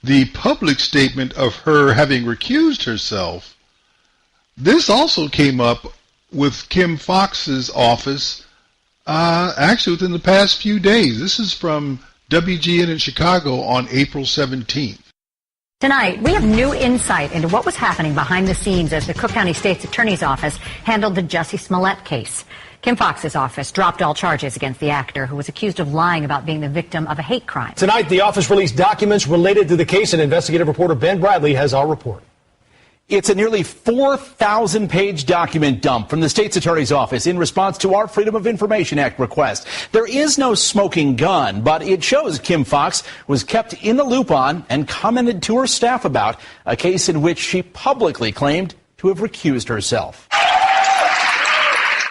the public statement of her having recused herself, this also came up with Kim Foxx's office actually within the past few days. This is from WGN in Chicago on April 17th. Tonight, we have new insight into what was happening behind the scenes as the Cook County State's Attorney's Office handled the Jussie Smollett case. Kim Foxx's office dropped all charges against the actor who was accused of lying about being the victim of a hate crime. Tonight, the office released documents related to the case, and investigative reporter Ben Bradley has our report. It's a nearly 4,000-page document dump from the state's attorney's office in response to our Freedom of Information Act request. There is no smoking gun, but it shows Kim Foxx was kept in the loop on and commented to her staff about a case in which she publicly claimed to have recused herself.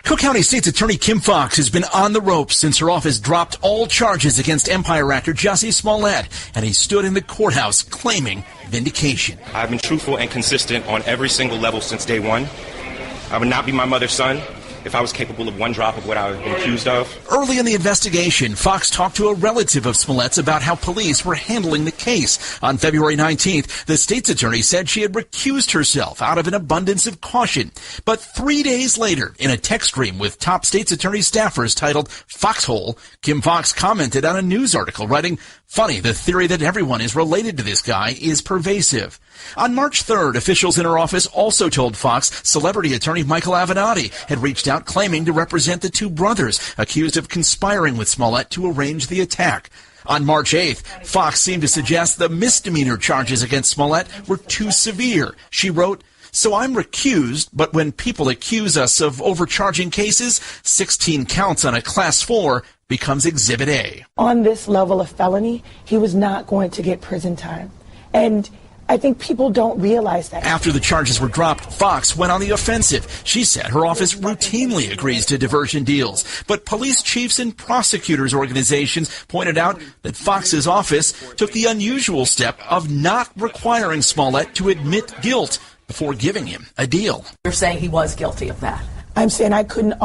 Cook County State's Attorney Kim Foxx has been on the ropes since her office dropped all charges against Empire actor Jussie Smollett, and he stood in the courthouse claiming vindication. I've been truthful and consistent on every single level since day one. I would not be my mother's son if I was capable of one drop of what I was been accused of. Early in the investigation, Fox talked to a relative of Smollett's about how police were handling the case. On February 19th, the state's attorney said she had recused herself out of an abundance of caution. But 3 days later, in a text stream with top state's attorney staffers titled Foxhole, Kim Foxx commented on a news article writing, "Funny, the theory that everyone is related to this guy is pervasive." On March 3rd, officials in her office also told Fox celebrity attorney Michael Avenatti had reached out claiming to represent the two brothers accused of conspiring with Smollett to arrange the attack. On March 8th, Fox seemed to suggest the misdemeanor charges against Smollett were too severe. She wrote, "So I'm recused, but when people accuse us of overcharging cases, 16 counts on a Class 4 becomes Exhibit A." On this level of felony, he was not going to get prison time. And I think people don't realize that. After the charges were dropped, Fox went on the offensive. She said her office routinely agrees to diversion deals. But police chiefs and prosecutors' organizations pointed out that Fox's office took the unusual step of not requiring Smollett to admit guilt before giving him a deal. You're saying he was guilty of that? I'm saying I couldn't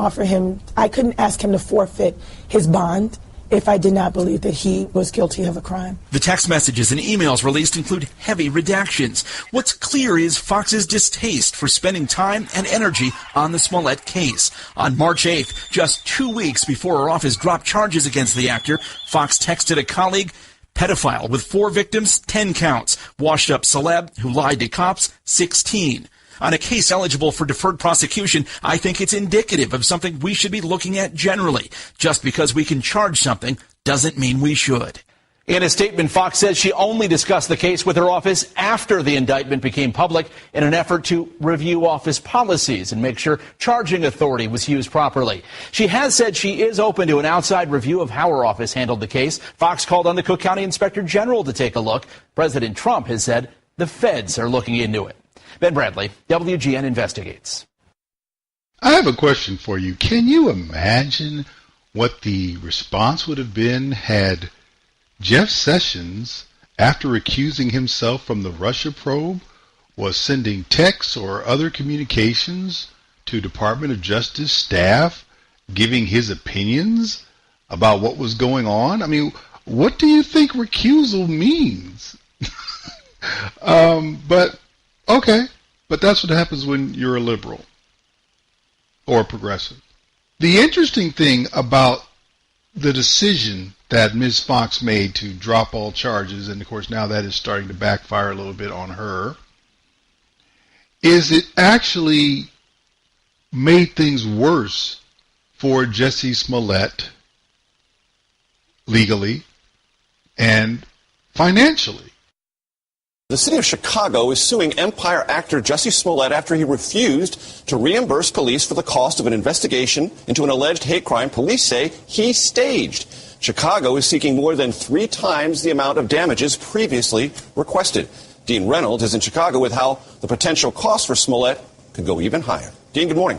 ask him to forfeit his bond if I did not believe that he was guilty of a crime. The text messages and emails released include heavy redactions. What's clear is Fox's distaste for spending time and energy on the Smollett case. On March 8th, just 2 weeks before her office dropped charges against the actor, Fox texted a colleague, "Pedophile with 4 victims, 10 counts. Washed up celeb who lied to cops, 16. On a case eligible for deferred prosecution, I think it's indicative of something we should be looking at generally. Just because we can charge something doesn't mean we should." In a statement, Fox says she only discussed the case with her office after the indictment became public in an effort to review office policies and make sure charging authority was used properly. She has said she is open to an outside review of how her office handled the case. Fox called on the Cook County Inspector General to take a look. President Trump has said the feds are looking into it. Ben Bradley, WGN Investigates. I have a question for you. Can you imagine what the response would have been had Jeff Sessions, after accusing himself from the Russia probe, was sending texts or other communications to Department of Justice staff giving his opinions about what was going on? I mean, what do you think recusal means? Okay, but that's what happens when you're a liberal or a progressive. The interesting thing about the decision that Ms. Fox made to drop all charges, and of course now that is starting to backfire a little bit on her, is it actually made things worse for Jussie Smollett legally and financially. The city of Chicago is suing Empire actor Jussie Smollett after he refused to reimburse police for the cost of an investigation into an alleged hate crime police say he staged. Chicago is seeking more than 3 times the amount of damages previously requested. Dean Reynolds is in Chicago with how the potential cost for Smollett could go even higher. Dean, good morning.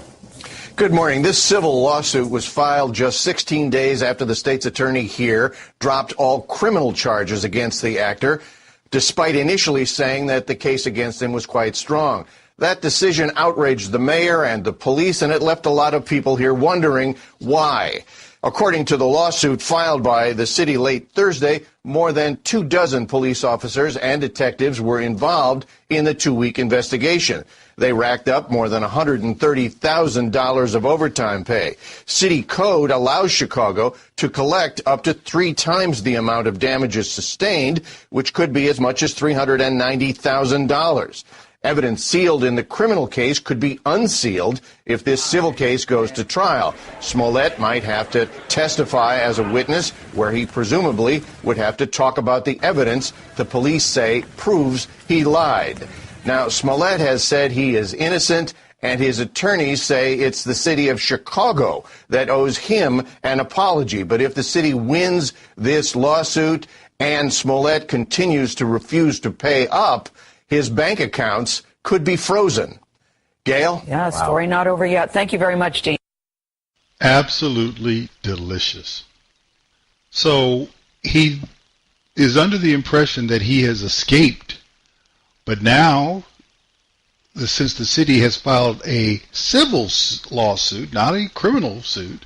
Good morning. This civil lawsuit was filed just 16 days after the state's attorney here dropped all criminal charges against the actor, despite initially saying that the case against him was quite strong. That decision outraged the mayor and the police, and it left a lot of people here wondering why. According to the lawsuit filed by the city late Thursday, more than 24 police officers and detectives were involved in the 2-week investigation. They racked up more than $130,000 of overtime pay. City code allows Chicago to collect up to 3 times the amount of damages sustained, which could be as much as $390,000. Evidence sealed in the criminal case could be unsealed if this civil case goes to trial. Smollett might have to testify as a witness, where he presumably would have to talk about the evidence the police say proves he lied. Now, Smollett has said he is innocent, and his attorneys say it's the city of Chicago that owes him an apology. But if the city wins this lawsuit and Smollett continues to refuse to pay up, his bank accounts could be frozen. Gail? Yeah, story not over yet. Thank you very much, Gene. Absolutely delicious. So he is under the impression that he has escaped, but now, since the city has filed a civil lawsuit, not a criminal suit,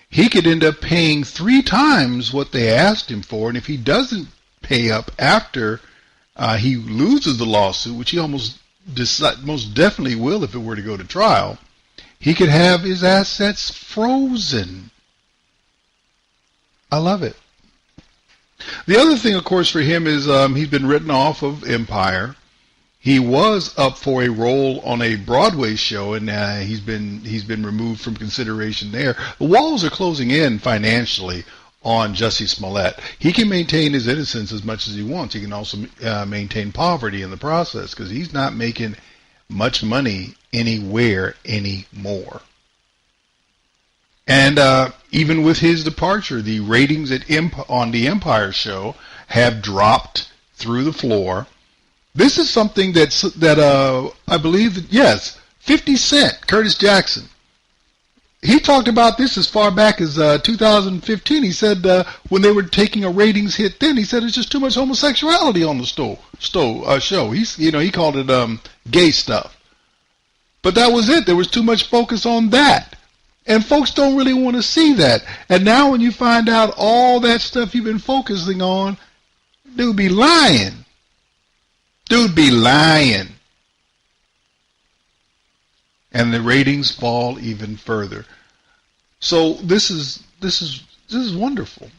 he could end up paying 3 times what they asked him for, and if he doesn't pay up after he loses the lawsuit, which he most definitely will if it were to go to trial, he could have his assets frozen. I love it. The other thing, of course, for him is he's been written off of Empire. He was up for a role on a Broadway show, and he's been removed from consideration there. The walls are closing in financially on Jussie Smollett. He can maintain his innocence as much as he wants. He can also maintain poverty in the process, because he's not making much money anywhere anymore. And even with his departure, the ratings on the Empire show have dropped through the floor. This is something that I believe that, yes, 50 Cent, Curtis Jackson, he talked about this as far back as 2015. He said when they were taking a ratings hit then, he said it's just too much homosexuality on the show. He called it gay stuff. But that was it. There was too much focus on that. And folks don't really want to see that. And now when you find out all that stuff you've been focusing on, dude be lying. Dude be lying. And the ratings fall even further. So this is wonderful.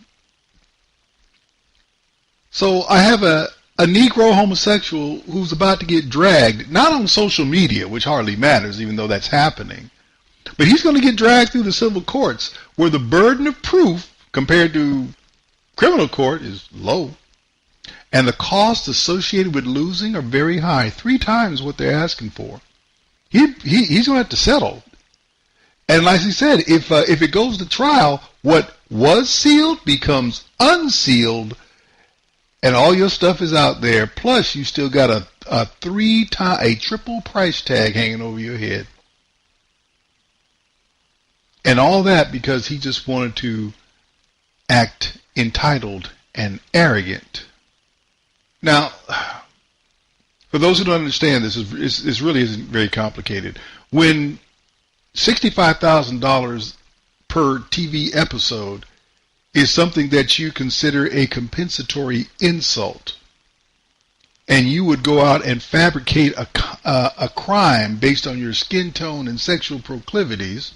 So I have a Negro homosexual who's about to get dragged, not on social media, which hardly matters, even though that's happening, but he's going to get dragged through the civil courts, where the burden of proof compared to criminal court is low, and the costs associated with losing are very high, 3 times what they're asking for. He's going to have to settle. And like he said, if it goes to trial, what was sealed becomes unsealed, and all your stuff is out there. Plus, you still got a triple price tag hanging over your head, and all that because he just wanted to act entitled and arrogant. Now, for those who don't understand, this really isn't very complicated. When $65,000 per TV episode is something that you consider a compensatory insult, and you would go out and fabricate a crime based on your skin tone and sexual proclivities,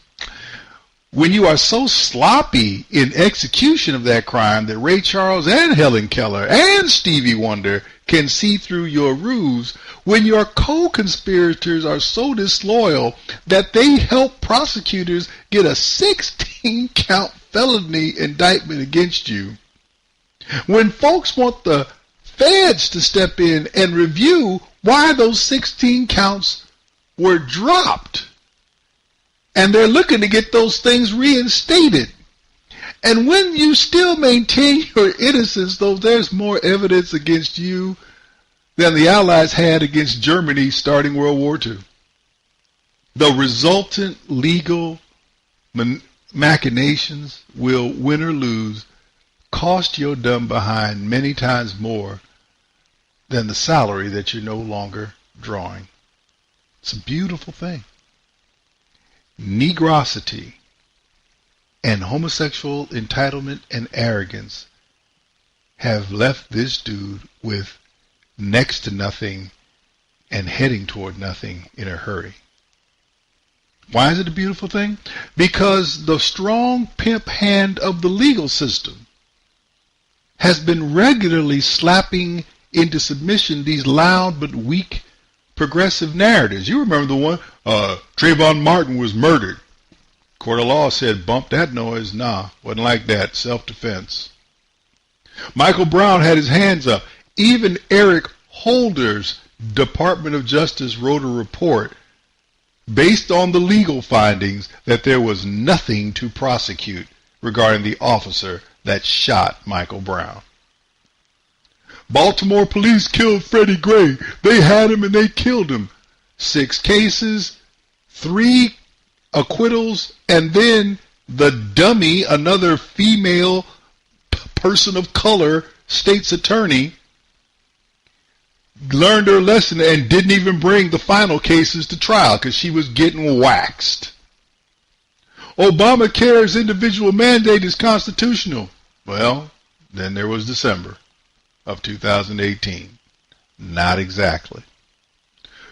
when you are so sloppy in execution of that crime that Ray Charles and Helen Keller and Stevie Wonder can see through your ruse, when your co-conspirators are so disloyal that they help prosecutors get a 16-count felony indictment against you, when folks want the feds to step in and review why those 16 counts were dropped, and they're looking to get those things reinstated. And when you still maintain your innocence, though there's more evidence against you than the Allies had against Germany starting World War II. The resultant legal machinations will, win or lose, cost your dumb behind many times more than the salary that you're no longer drawing. It's a beautiful thing. Negrosity and homosexual entitlement and arrogance have left this dude with next to nothing and heading toward nothing in a hurry. Why is it a beautiful thing? Because the strong pimp hand of the legal system has been regularly slapping into submission these loud but weak progressive narratives. You remember the one, Trayvon Martin was murdered. Court of law said, bump that noise. Nah, wasn't like that. Self-defense. Michael Brown had his hands up. Even Eric Holder's Department of Justice wrote a report based on the legal findings that there was nothing to prosecute regarding the officer that shot Michael Brown. Baltimore police killed Freddie Gray. They had him and they killed him. 6 cases, 3 acquittals, and then the dummy, another female person of color state's attorney, learned her lesson and didn't even bring the final cases to trial because she was getting waxed. Obamacare's individual mandate is constitutional. Well, then there was December of 2018. Not exactly.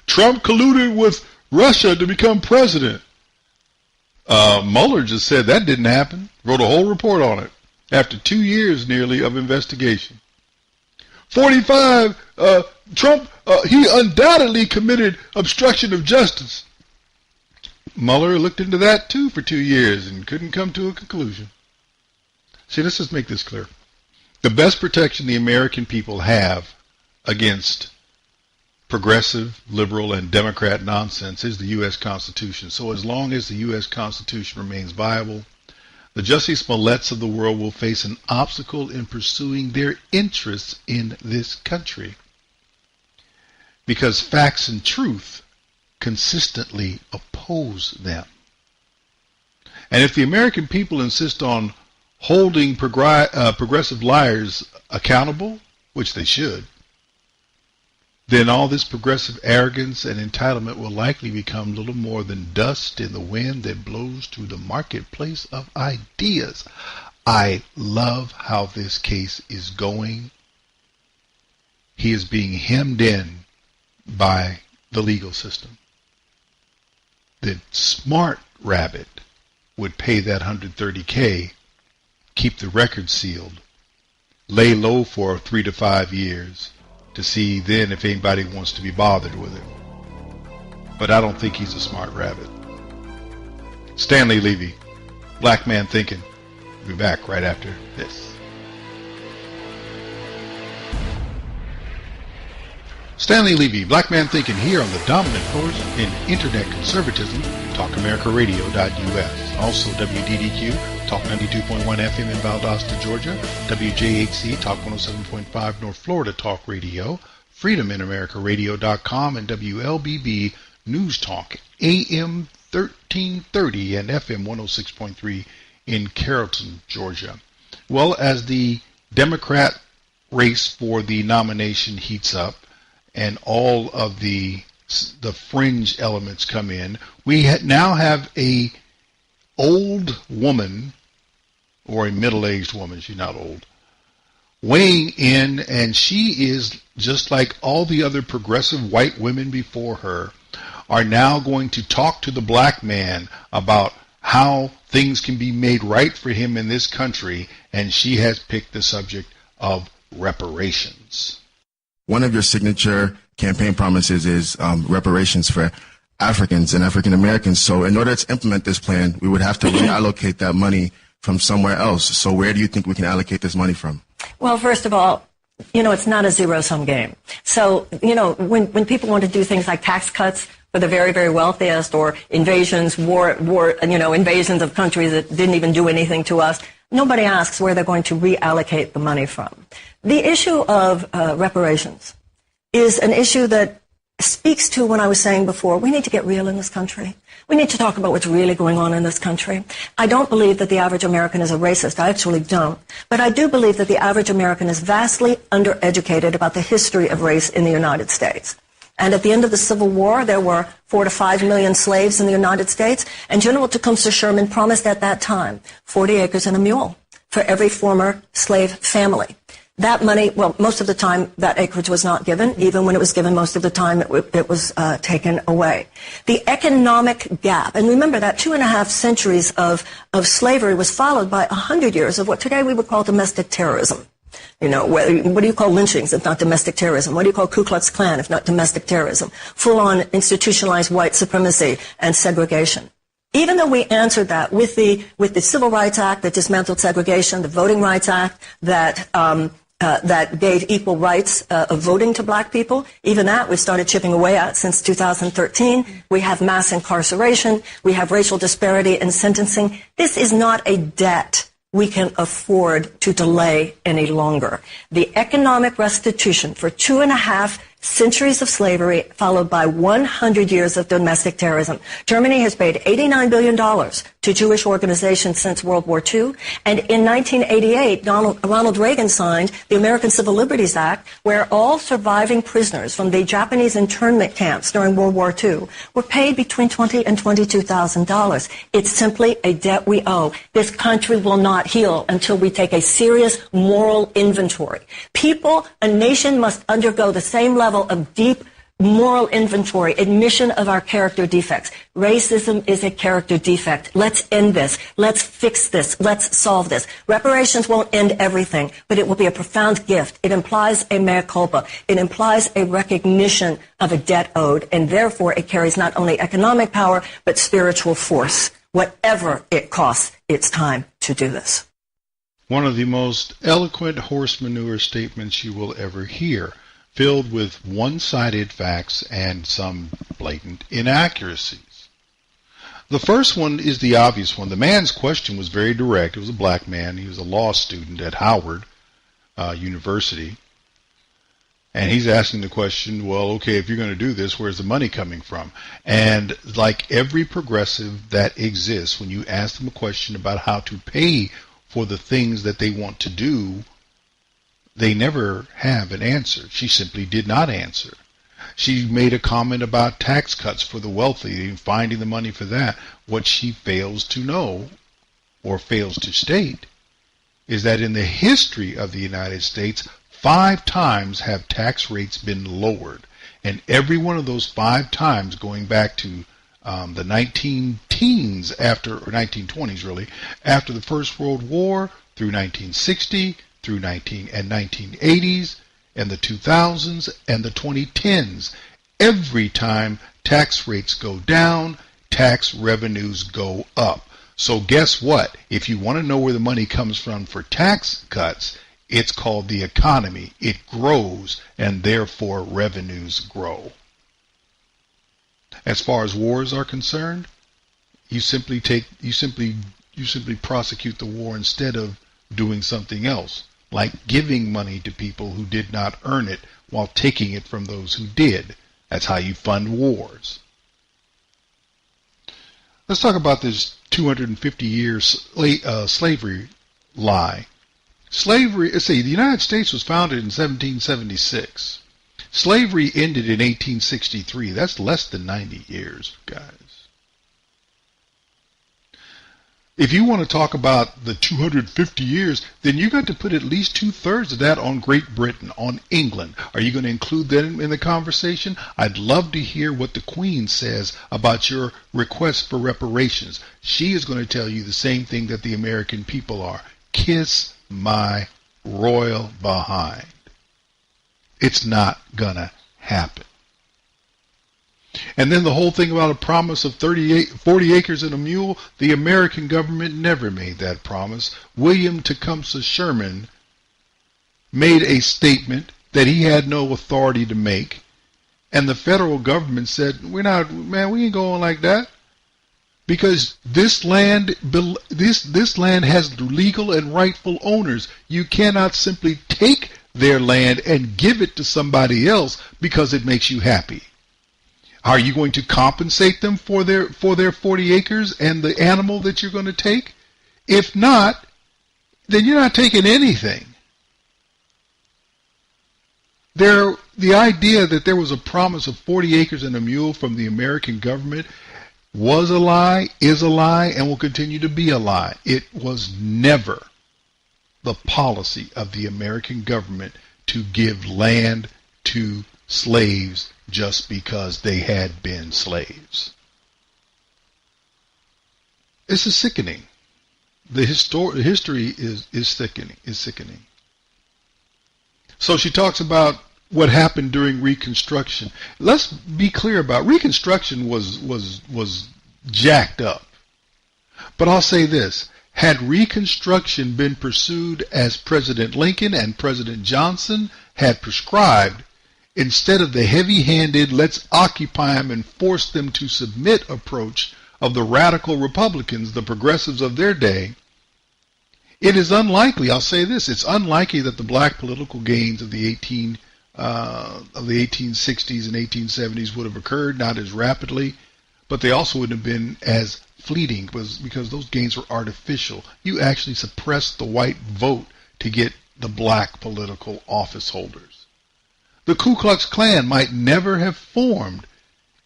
Trump colluded with Russia to become president. Mueller just said that didn't happen. Wrote a whole report on it after 2 years nearly of investigation. 45, Trump, he undoubtedly committed obstruction of justice. Mueller looked into that too for 2 years and couldn't come to a conclusion. See, let's just make this clear. The best protection the American people have against progressive, liberal, and Democrat nonsense is the U.S. Constitution. So as long as the U.S. Constitution remains viable, the Jussie Smolletts of the world will face an obstacle in pursuing their interests in this country. Because facts and truth consistently oppose them. And if the American people insist on holding progressive liars accountable, which they should, then all this progressive arrogance and entitlement will likely become little more than dust in the wind that blows through the marketplace of ideas. I love how this case is going. He is being hemmed in by the legal system. The smart rabbit would pay that $130K, keep the record sealed, lay low for 3 to 5 years, to see then if anybody wants to be bothered with it. But I don't think he's a smart rabbit. Stanley Levy, Black Man Thinkin. We'll be back right after this. Stanley Levy, Black Man Thinkin, here on the dominant force in internet conservatism, TalkAmericaRadio.us. Also WDDQ, Talk 92.1 FM in Valdosta, Georgia, WJHC, Talk 107.5 North Florida Talk Radio, FreedomInAmericaRadio.com, and WLBB News Talk, AM 1330 and FM 106.3 in Carrollton, Georgia. Well, as the Democrat race for the nomination heats up and all of the fringe elements come in, we now have a old woman, or a middle-aged woman, she's not old, weighing in, and she is just like all the other progressive white women before her, are now going to talk to the black man about how things can be made right for him in this country, and she has picked the subject of reparations. One of your signature campaign promises is reparations for Africans and African Americans. So in order to implement this plan, we would have to reallocate that money from somewhere else. So where do you think we can allocate this money from? Well, first of all, it's not a zero-sum game. So, when people want to do things like tax cuts for the very, very wealthiest, or invasions, invasions of countries that didn't even do anything to us, nobody asks where they're going to reallocate the money from. The issue of reparations is an issue that speaks to what I was saying before. We need to get real in this country. We need to talk about what's really going on in this country. I don't believe that the average American is a racist. I actually don't. But I do believe that the average American is vastly undereducated about the history of race in the United States. And at the end of the Civil War, there were 4 to 5 million slaves in the United States. And General Tecumseh Sherman promised at that time 40 acres and a mule for every former slave family. That money, well, most of the time that acreage was not given. Even when it was given, most of the time it was taken away. The economic gap, and remember that 2.5 centuries of slavery was followed by 100 years of what today we would call domestic terrorism. You know, what do you call lynchings if not domestic terrorism? What do you call Ku Klux Klan if not domestic terrorism? Full-on institutionalized white supremacy and segregation. Even though we answered that with the Civil Rights Act that dismantled segregation, the Voting Rights Act that gave equal rights of voting to black people, even that we started chipping away at since 2013. We have mass incarceration. We have racial disparity in sentencing. This is not a debt we can afford to delay any longer. The economic restitution for 2.5 centuries of slavery followed by 100 years of domestic terrorism. Germany has paid $89 billion to Jewish organizations since World War II. And in 1988, Ronald Reagan signed the American Civil Liberties Act, where all surviving prisoners from the Japanese internment camps during World War II were paid between $20,000 and $22,000. It's simply a debt we owe. This country will not heal until we take a serious moral inventory. People, a nation must undergo the same level of deep moral inventory, admission of our character defects. Racism is a character defect. Let's end this. Let's fix this. Let's solve this. Reparations won't end everything, but it will be a profound gift. It implies a mea culpa. It implies a recognition of a debt owed, and therefore it carries not only economic power, but spiritual force. Whatever it costs, it's time to do this. One of the most eloquent horse manure statements you will ever hear, filled with one-sided facts and some blatant inaccuracies. The first one is the obvious one. The man's question was very direct. It was a black man. He was a law student at Howard University. And he's asking the question, well, okay, if you're going to do this, where's the money coming from? And like every progressive that exists, when you ask them a question about how to pay for the things that they want to do, they never have an answer. She simply did not answer. She made a comment about tax cuts for the wealthy and finding the money for that. What she fails to know or fails to state is that in the history of the United States, 5 times have tax rates been lowered. And every one of those 5 times, going back to the 19-teens or 1920s really, after the First World War through 1960, through 1980s and the 2000s and the 2010s. Every time tax rates go down, tax revenues go up. So guess what? If you want to know where the money comes from for tax cuts, it's called the economy. It grows, and therefore revenues grow. As far as wars are concerned, you simply prosecute the war instead of doing something else, like giving money to people who did not earn it while taking it from those who did. That's how you fund wars. Let's talk about this 250-year slavery lie. Slavery, let's see, the United States was founded in 1776. Slavery ended in 1863. That's less than 90 years, guys. If you want to talk about the 250 years, then you got to put at least 2/3 of that on Great Britain, on England. Are you going to include them in the conversation? I'd love to hear what the Queen says about your request for reparations. She is going to tell you the same thing that the American people are. Kiss my royal behind. It's not going to happen. And then the whole thing about a promise of 40 acres and a mule, the American government never made that promise. William Tecumseh Sherman made a statement that he had no authority to make, and the federal government said, we ain't going like that, because this land has legal and rightful owners. You cannot simply take their land and give it to somebody else because it makes you happy. Are you going to compensate them for their 40 acres and the animal that you're going to take? If not, then you're not taking anything. The idea that there was a promise of 40 acres and a mule from the American government was a lie, is a lie, and will continue to be a lie. It was never the policy of the American government to give land to slaves just because they had been slaves. This is sickening. The history is sickening. So she talks about what happened during Reconstruction. Let's be clear about Reconstruction was jacked up. But I'll say this. Had Reconstruction been pursued as President Lincoln and President Johnson had prescribed, instead of the heavy-handed, let's occupy them and force them to submit approach of the radical Republicans, the progressives of their day, it is unlikely, I'll say this, it's unlikely that the black political gains of the 1860s and 1870s would have occurred, not as rapidly, but they also wouldn't have been as fleeting because those gains were artificial. You actually suppressed the white vote to get the black political office holders. The Ku Klux Klan might never have formed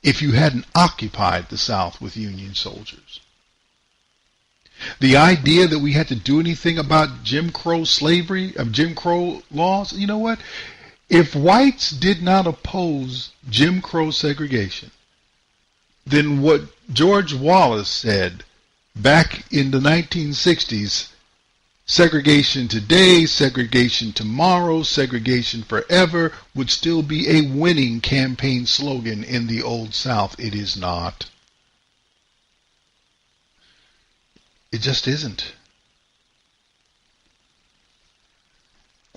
if you hadn't occupied the South with Union soldiers. The idea that we had to do anything about Jim Crow slavery, Jim Crow laws, you know what? If whites did not oppose Jim Crow segregation, then what George Wallace said back in the 1960s, segregation today, segregation tomorrow, segregation forever, would still be a winning campaign slogan in the Old South. It is not. It just isn't.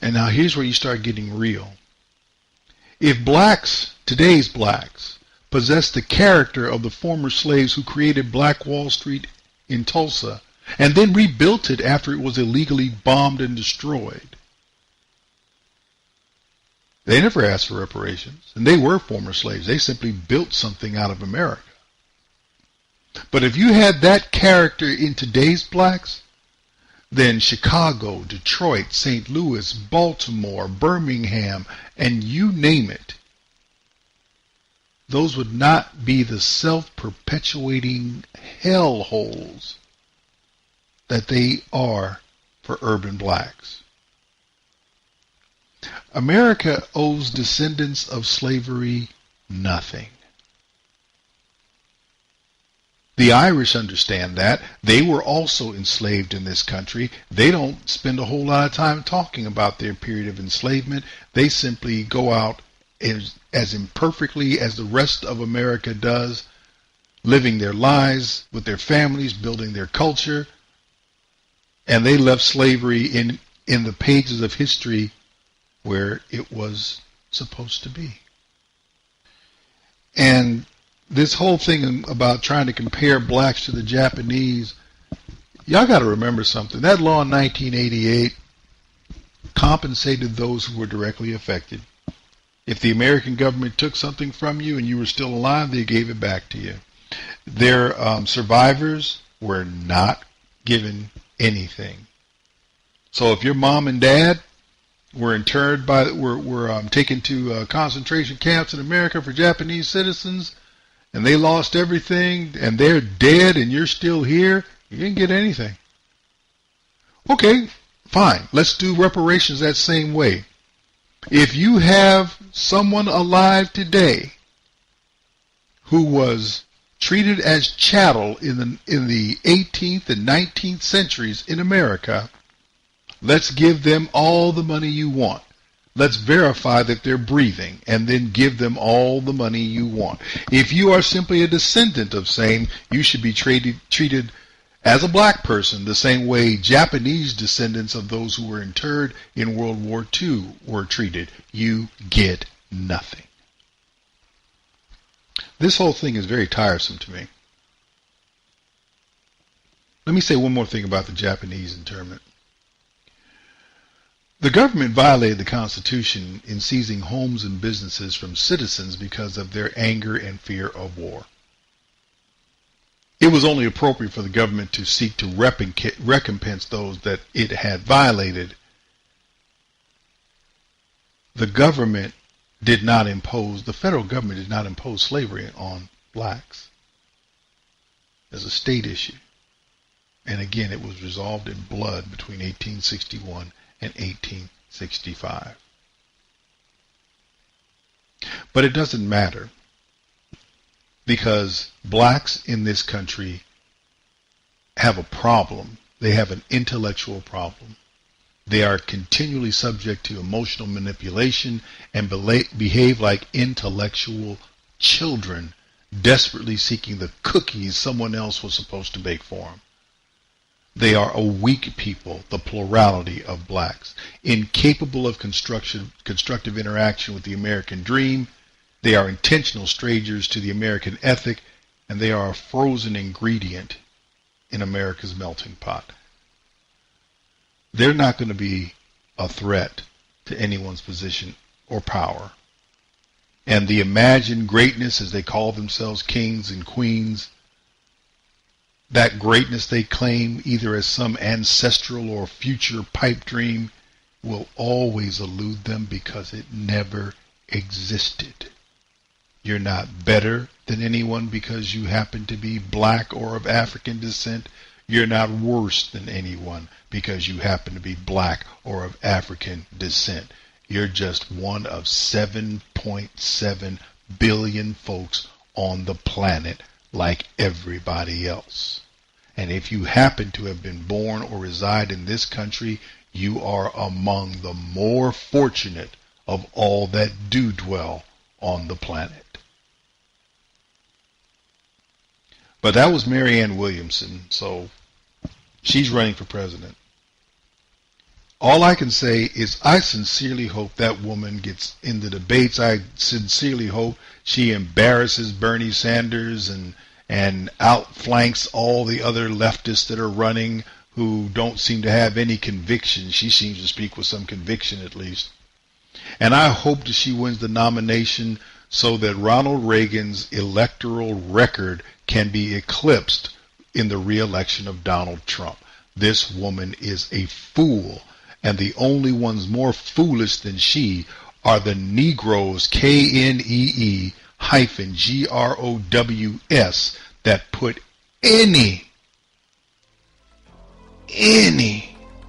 And now here's where you start getting real. If blacks, today's blacks, possessed the character of the former slaves who created Black Wall Street in Tulsa and then rebuilt it after it was illegally bombed and destroyed, they never asked for reparations, and they were former slaves. They simply built something out of America. But if you had that character in today's blacks, then Chicago, Detroit, St. Louis, Baltimore, Birmingham, and you name it, those would not be the self-perpetuating hellholes that they are for urban blacks. America owes descendants of slavery nothing. The Irish understand that. They were also enslaved in this country. They don't spend a whole lot of time talking about their period of enslavement. They simply go out as imperfectly as the rest of America does, living their lives with their families, building their culture, and they left slavery in the pages of history where it was supposed to be. And this whole thing about trying to compare blacks to the Japanese, y'all got to remember something. That law in 1988 compensated those who were directly affected. If the American government took something from you and you were still alive, they gave it back to you. Their survivors were not given anything. So if your mom and dad were interred were taken to concentration camps in America for Japanese citizens, and they lost everything, and they're dead, and you're still here, you didn't get anything. Okay, fine. Let's do reparations that same way. If you have someone alive today who was treated as chattel in the 18th and 19th centuries in America, let's give them all the money you want. Let's verify that they're breathing and then give them all the money you want. If you are simply a descendant of same, you should be treated as a black person the same way Japanese descendants of those who were interred in World War II were treated. You get nothing. This whole thing is very tiresome to me. Let me say one more thing about the Japanese internment. The government violated the Constitution in seizing homes and businesses from citizens because of their anger and fear of war. It was only appropriate for the government to seek to recompense those that it had violated. The federal government did not impose slavery on blacks as a state issue. And again, it was resolved in blood between 1861 and 1865. But it doesn't matter, because blacks in this country have a problem. They have an intellectual problem. They are continually subject to emotional manipulation and behave like intellectual children, desperately seeking the cookies someone else was supposed to bake for them. They are a weak people, the plurality of blacks, incapable of constructive interaction with the American dream. They are intentional strangers to the American ethic, and they are a frozen ingredient in America's melting pot. They're not going to be a threat to anyone's position or power. And the imagined greatness, as they call themselves, kings and queens, that greatness they claim, either as some ancestral or future pipe dream, will always elude them because it never existed. You're not better than anyone because you happen to be black or of African descent. You're not worse than anyone because you happen to be black or of African descent. You're just one of 7.7 billion folks on the planet, like everybody else. And if you happen to have been born or reside in this country, you are among the more fortunate of all that do dwell on the planet. But that was Marianne Williamson, so she's running for president. All I can say is I sincerely hope that woman gets in the debates. I sincerely hope she embarrasses Bernie Sanders and outflanks all the other leftists that are running who don't seem to have any conviction. She seems to speak with some conviction at least. And I hope that she wins the nomination so that Ronald Reagan's electoral record can be eclipsed in the re-election of Donald Trump. This woman is a fool, and the only ones more foolish than she are the Negroes, KNEE-GROWS, that put any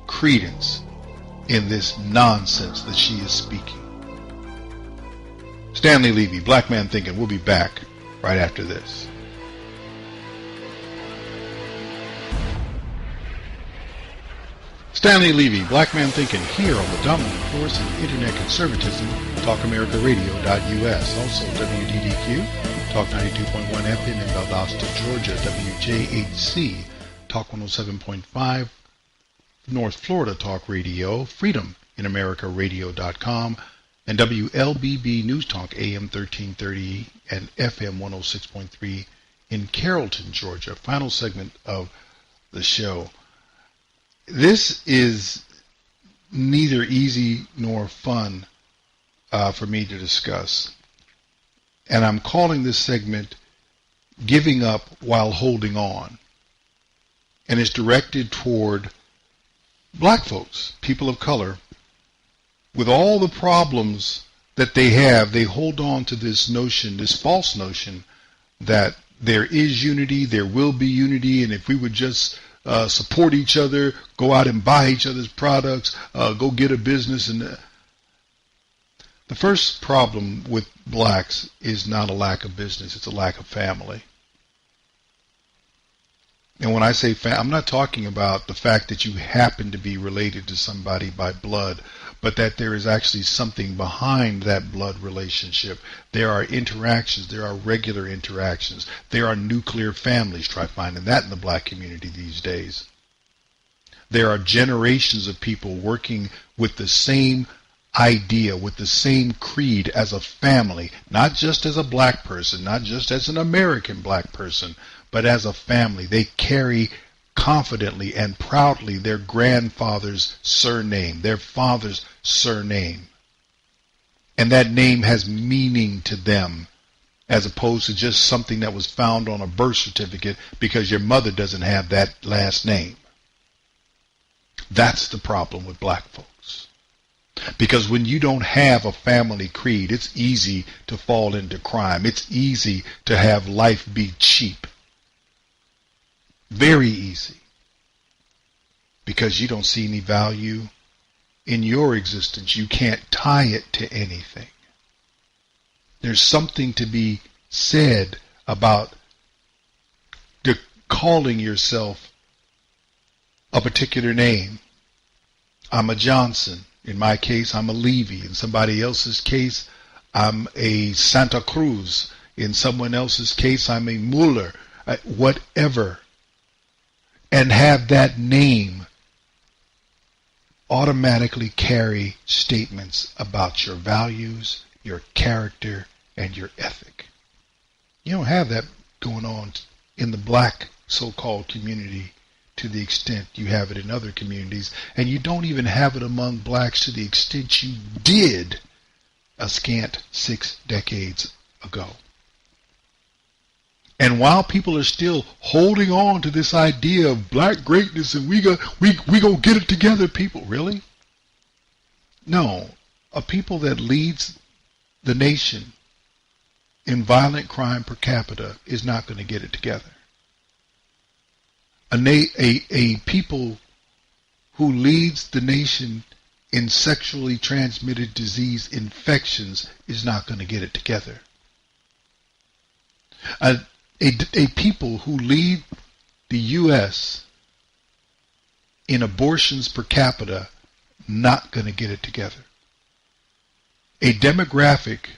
credence in this nonsense that she is speaking. Stanley Levy, Black Man Thinkin'. We'll be back right after this. Stanley Levy, Black Man Thinkin', here on the dominant force in internet conservatism, TalkAmericaRadio.us. Also WDDQ, Talk 92.1 FM in Valdosta, Georgia, WJHC, Talk 107.5, North Florida Talk Radio, Freedom in AmericaRadio.com, and WLBB News Talk AM 1330 and FM 106.3 in Carrollton, Georgia. Final segment of the show. This is neither easy nor fun for me to discuss. And I'm calling this segment Giving Up While Holding On. And it's directed toward black folks, people of color. With all the problems that they have, they hold on to this notion, this false notion, that there is unity, there will be unity, and if we would just support each other, go out and buy each other's products, go get a business. And the first problem with blacks is not a lack of business, it's a lack of family. And when I say I'm not talking about the fact that you happen to be related to somebody by blood, but that there is actually something behind that blood relationship. There are interactions, there are regular interactions, there are nuclear families. Try finding that in the black community these days. There are generations of people working with the same idea, with the same creed as a family, not just as a black person, not just as an American black person, but as a family. They carry confidently and proudly their grandfather's surname, their father's surname. And that name has meaning to them, as opposed to just something that was found on a birth certificate because your mother doesn't have that last name. That's the problem with black folks. Because when you don't have a family creed, it's easy to fall into crime. It's easy to have life be cheap. Very easy. Because you don't see any value in your existence. You can't tie it to anything. There's something to be said about calling yourself a particular name. I'm a Johnson. In my case, I'm a Levy. In somebody else's case, I'm a Santa Cruz. In someone else's case, I'm a Mueller. Whatever. And have that name automatically carry statements about your values, your character, and your ethic. You don't have that going on in the black so-called community to the extent you have it in other communities, and you don't even have it among blacks to the extent you did a scant 6 decades ago. And while people are still holding on to this idea of black greatness and we gonna get it together, people, really? No, a people that leads the nation in violent crime per capita is not going to get it together. A people who leads the nation in sexually transmitted disease infections is not going to get it together. A people who lead the U.S. in abortions per capita, not going to get it together. A demographic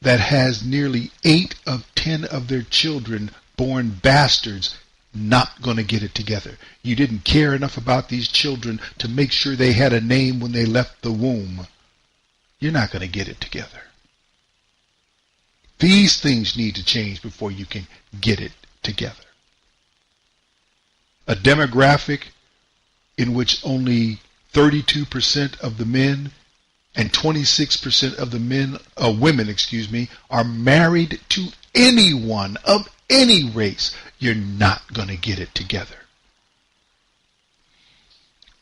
that has nearly 8 of 10 of their children born bastards, not going to get it together. You didn't care enough about these children to make sure they had a name when they left the womb. You're not going to get it together. These things need to change before you can get it together. A demographic in which only 32% of the men and 26% of the women, are married to anyone of any race. You're not going to get it together.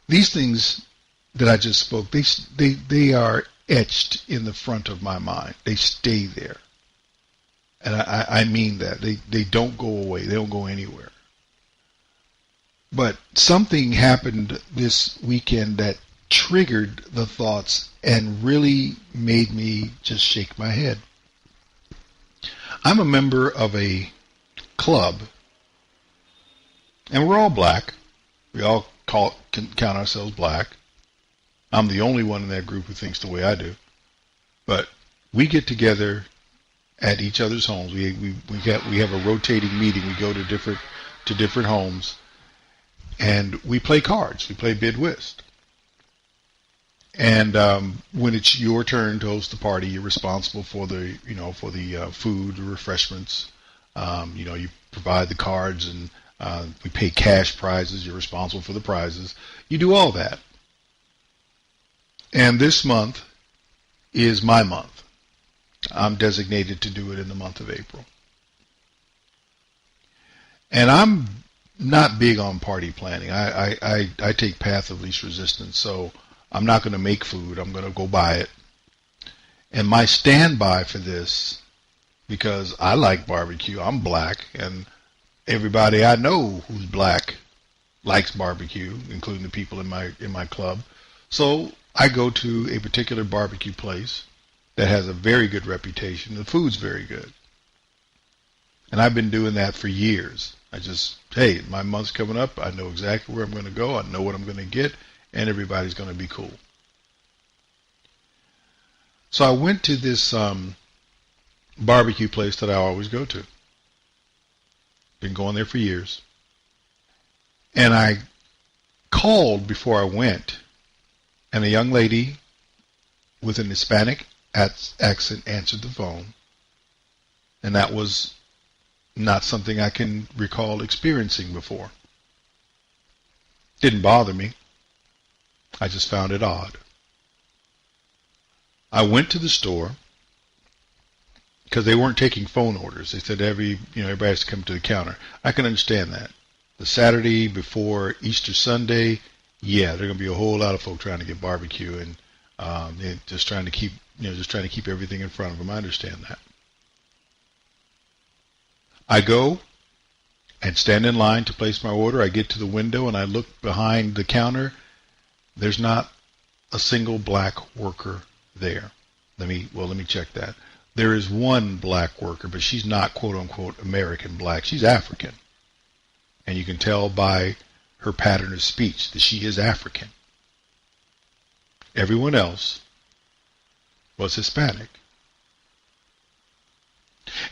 These things that I just spoke, they are etched in the front of my mind. They stay there. And I mean that. They don't go away. They don't go anywhere. But something happened this weekend that triggered the thoughts and really made me just shake my head. I'm a member of a club, and we're all black. We all count ourselves black. I'm the only one in that group who thinks the way I do. But we get together at each other's homes. We have a rotating meeting. We go to different homes, and we play cards. We play bid whist. And when it's your turn to host the party, you're responsible for the food, the refreshments. You provide the cards, and we pay cash prizes. You're responsible for the prizes. You do all that. And this month is my month. I'm designated to do it in the month of April. And I'm not big on party planning. I take path of least resistance, so I'm not going to make food. I'm going to go buy it. And my standby for this, because I like barbecue, I'm black, and everybody I know who's black likes barbecue, including the people in my club. So I go to a particular barbecue place that has a very good reputation. The food's very good. And I've been doing that for years. Hey, my month's coming up. I know exactly where I'm going to go. I know what I'm going to get, and everybody's going to be cool. So I went to this barbecue place that I always go to. Been going there for years. And I called before I went, and a young lady with an Hispanic accent answered the phone, and that was not something I can recall experiencing before. Didn't bother me. I just found it odd. I went to the store because they weren't taking phone orders. They said everybody has to come to the counter. I can understand that. The Saturday before Easter Sunday, yeah, there are going to be a whole lot of folk trying to get barbecue and just trying to keep everything in front of them. I understand that. I go and stand in line to place my order. I get to the window and I look behind the counter. There's not a single black worker there. Let me check that. There is one black worker, but she's not quote unquote American black. She's African. And you can tell by her pattern of speech that she is African. Everyone else was Hispanic.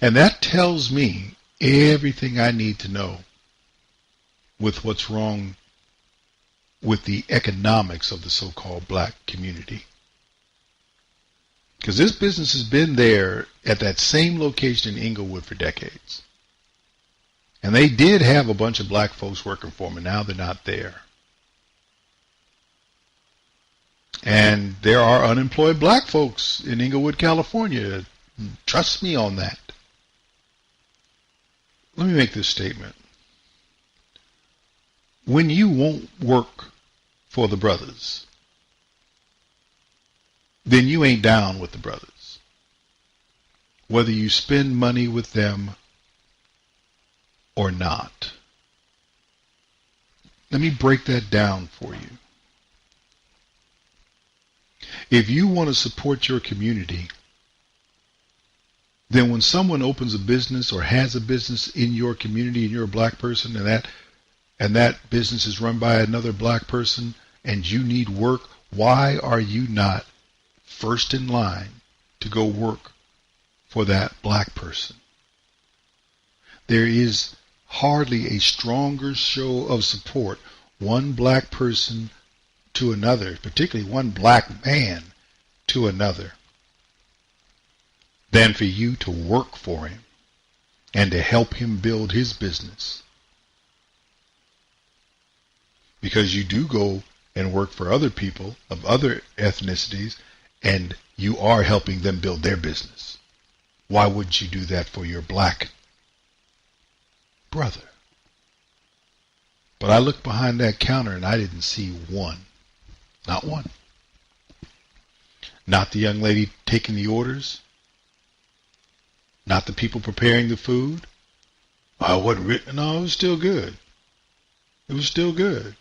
And that tells me everything I need to know with what's wrong with the economics of the so-called black community. Because this business has been there at that same location in Inglewood for decades. And they did have a bunch of black folks working for them, and now they're not there. And there are unemployed black folks in Inglewood, California. Trust me on that. Let me make this statement. When you won't work for the brothers, then you ain't down with the brothers. Whether you spend money with them or not. Let me break that down for you. If you want to support your community, then when someone opens a business or has a business in your community and you're a black person and that business is run by another black person and you need work, why are you not first in line to go work for that black person? There is hardly a stronger show of support, one black person to another, particularly one black man to another, than for you to work for him and to help him build his business. Because you do go and work for other people of other ethnicities and you are helping them build their business. Why wouldn't you do that for your black brother? But I looked behind that counter and I didn't see one. Not one. Not the young lady taking the orders. Not the people preparing the food. I wasn't written. No, it was still good. It was still good.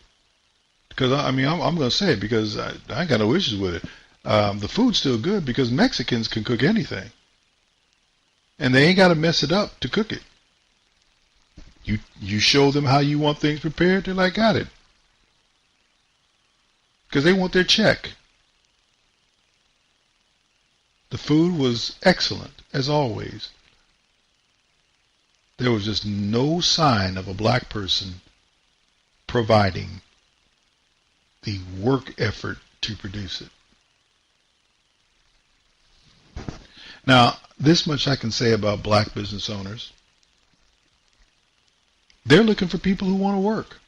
Because, I'm going to say it because I ain't got no issues with it. The food's still good because Mexicans can cook anything. And they ain't got to mess it up to cook it. You show them how you want things prepared, they're like, got it. Because they want their check. The food was excellent, as always. There was just no sign of a black person providing the work effort to produce it. Now, this much I can say about black business owners. They're looking for people who want to work.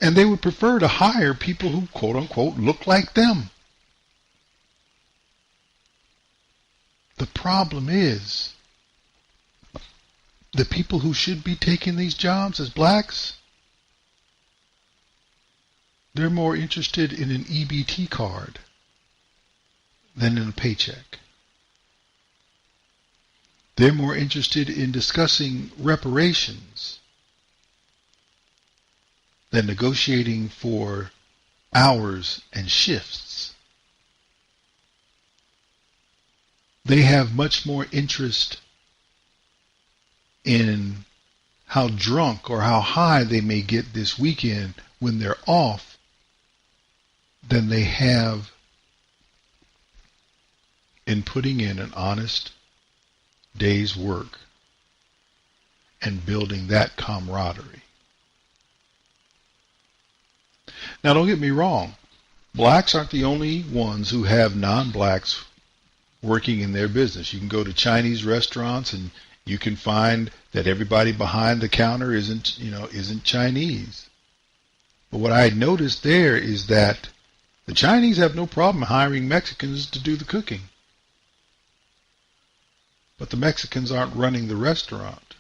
And they would prefer to hire people who, quote unquote, look like them. The problem is, the people who should be taking these jobs as blacks, they're more interested in an EBT card than in a paycheck. They're more interested in discussing reparations than negotiating for hours and shifts. They have much more interest in how drunk or how high they may get this weekend when they're off than they have in putting in an honest day's work and building that camaraderie. Now, don't get me wrong. Blacks aren't the only ones who have non-blacks working in their business. You can go to Chinese restaurants and You can find that everybody behind the counter isn't Chinese. But what I noticed there is that the Chinese have no problem hiring Mexicans to do the cooking. But the Mexicans aren't running the restaurant.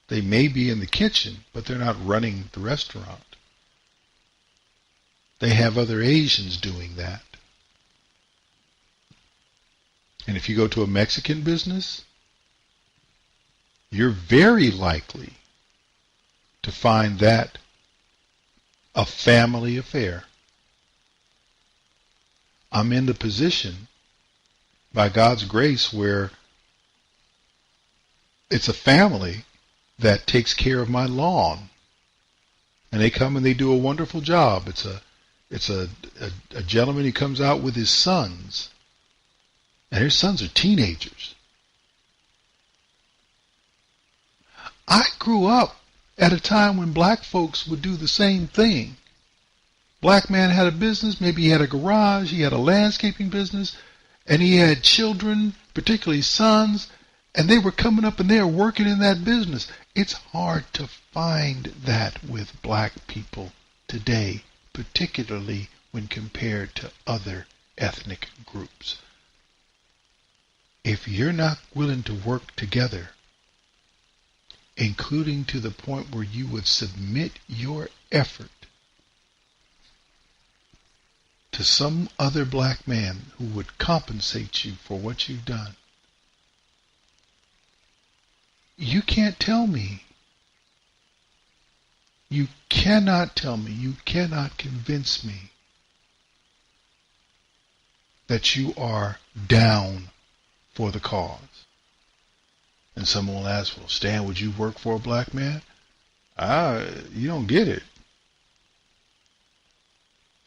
They may be in the kitchen, but they're not running the restaurant. They have other Asians doing that. And if you go to a Mexican business, you're very likely to find that a family affair. I'm in the position, by God's grace, where it's a family that takes care of my lawn. And they come and they do a wonderful job. It's a gentleman who comes out with his sons. And his sons are teenagers. I grew up at a time when black folks would do the same thing. Black man had a business, maybe he had a garage, he had a landscaping business, and he had children, particularly sons, and they were coming up and they were working in that business. It's hard to find that with black people today, particularly when compared to other ethnic groups. If you're not willing to work together, including to the point where you would submit your effort to some other black man who would compensate you for what you've done, you can't tell me. You cannot tell me, you cannot convince me that you are down for the cause. And someone will ask, well, Stan, would you work for a black man? You don't get it.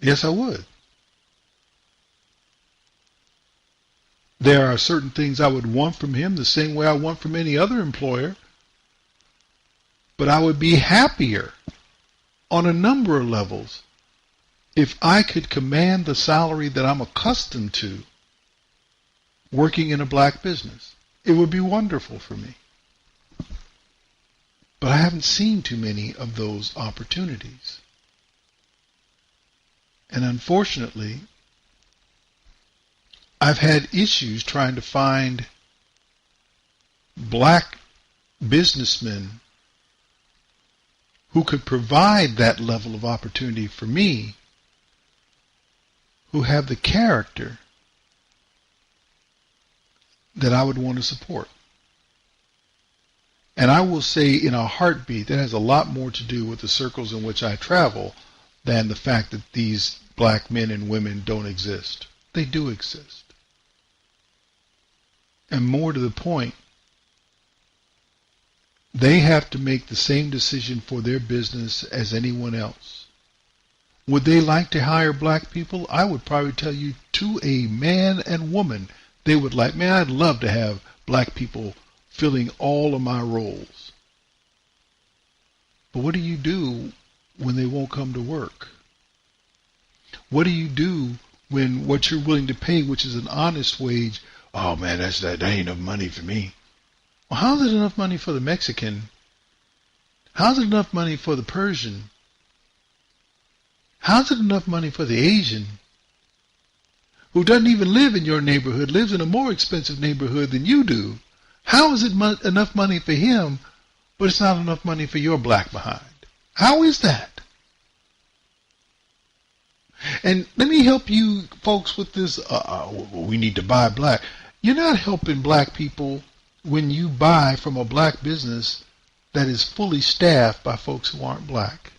Yes, I would. There are certain things I would want from him the same way I want from any other employer. But I would be happier on a number of levels if I could command the salary that I'm accustomed to working in a black business. It would be wonderful for me. But I haven't seen too many of those opportunities. And unfortunately, I've had issues trying to find black businessmen who could provide that level of opportunity for me, who have the character that I would want to support. And I will say in a heartbeat, that has a lot more to do with the circles in which I travel than the fact that these black men and women don't exist. They do exist. And more to the point, they have to make the same decision for their business as anyone else. Would they like to hire black people? I would probably tell you, to a man and woman, they would like, man, I'd love to have black people filling all of my roles. But what do you do when they won't come to work? What do you do when what you're willing to pay, which is an honest wage, oh man, that ain't enough money for me. Well, how's it enough money for the Mexican? How's it enough money for the Persian? How's it enough money for the Asian, who doesn't even live in your neighborhood, lives in a more expensive neighborhood than you do? How is it enough money for him, but it's not enough money for your black behind? How is that? And let me help you folks with this, we need to buy black. You're not helping black people when you buy from a black business that is fully staffed by folks who aren't black.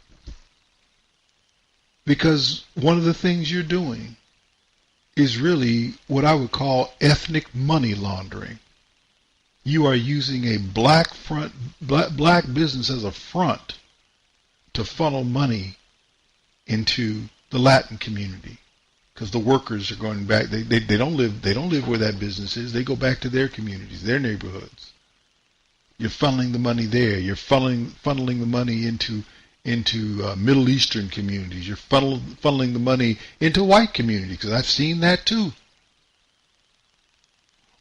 Because one of the things you're doing is really what I would call ethnic money laundering. You are using a black business as a front to funnel money into the Latin community, because the workers are going back. They don't live where that business is. They go back to their communities, their neighborhoods. You're funneling the money there. You're funneling the money into Middle Eastern communities. You're funneling the money into white communities, because I've seen that too.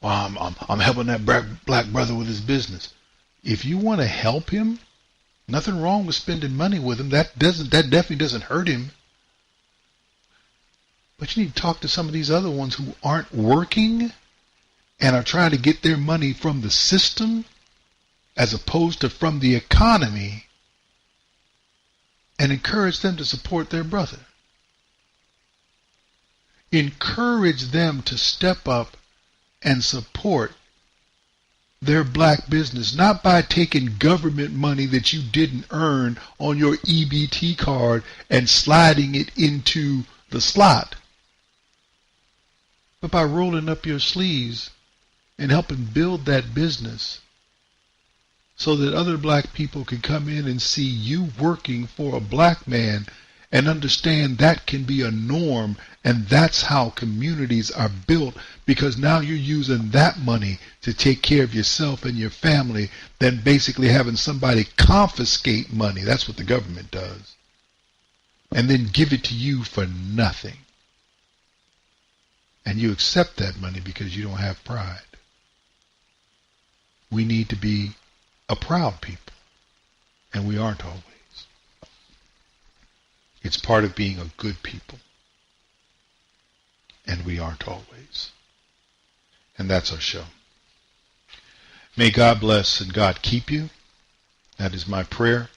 Well, I'm helping that black brother with his business. if you want to help him, nothing wrong with spending money with him. That definitely doesn't hurt him. But you need to talk to some of these other ones who aren't working and are trying to get their money from the system as opposed to from the economy, and encourage them to support their brother. Encourage them to step up and support their black business, not by taking government money that you didn't earn on your EBT card and sliding it into the slot, but by rolling up your sleeves and helping build that business so that other black people can come in and see you working for a black man and understand that can be a norm, and that's how communities are built, because now you're using that money to take care of yourself and your family than basically having somebody confiscate money. That's what the government does. And then give it to you for nothing. And you accept that money because you don't have pride. We need to be a proud people, and we aren't always. It's part of being a good people, and we aren't always. And that's our show. May God bless and God keep you. That is my prayer.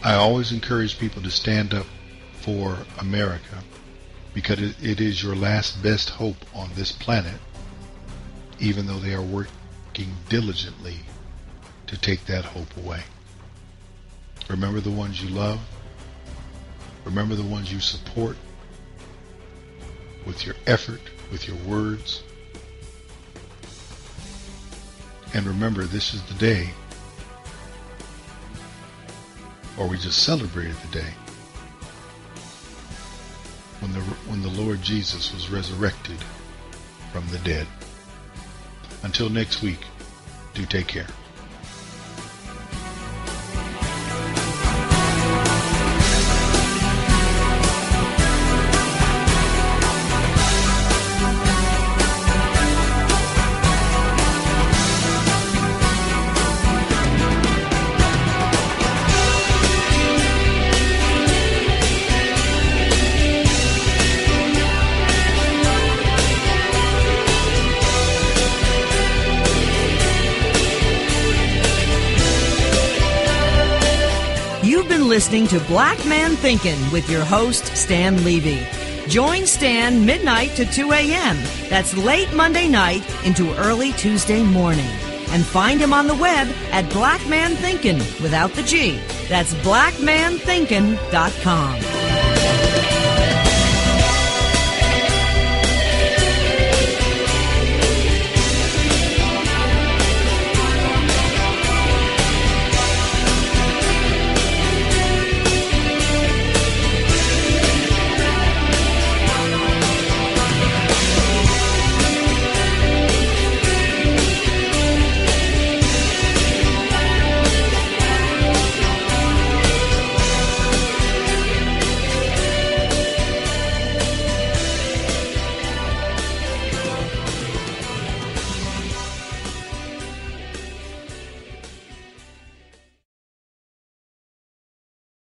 I always encourage people to stand up for America, because it is your last best hope on this planet, even though they are working diligently to take that hope away. Remember the ones you love. Remember the ones you support with your effort, with your words. And remember, this is the day, or we just celebrated the day, when the Lord Jesus was resurrected from the dead. Until next week, do take care. Listening to Black Man Thinkin' with your host, Stan Levy. Join Stan midnight to 2 a.m. That's late Monday night into early Tuesday morning. And find him on the web at Black Man Thinkin' without the G. That's blackmanthinkin.com.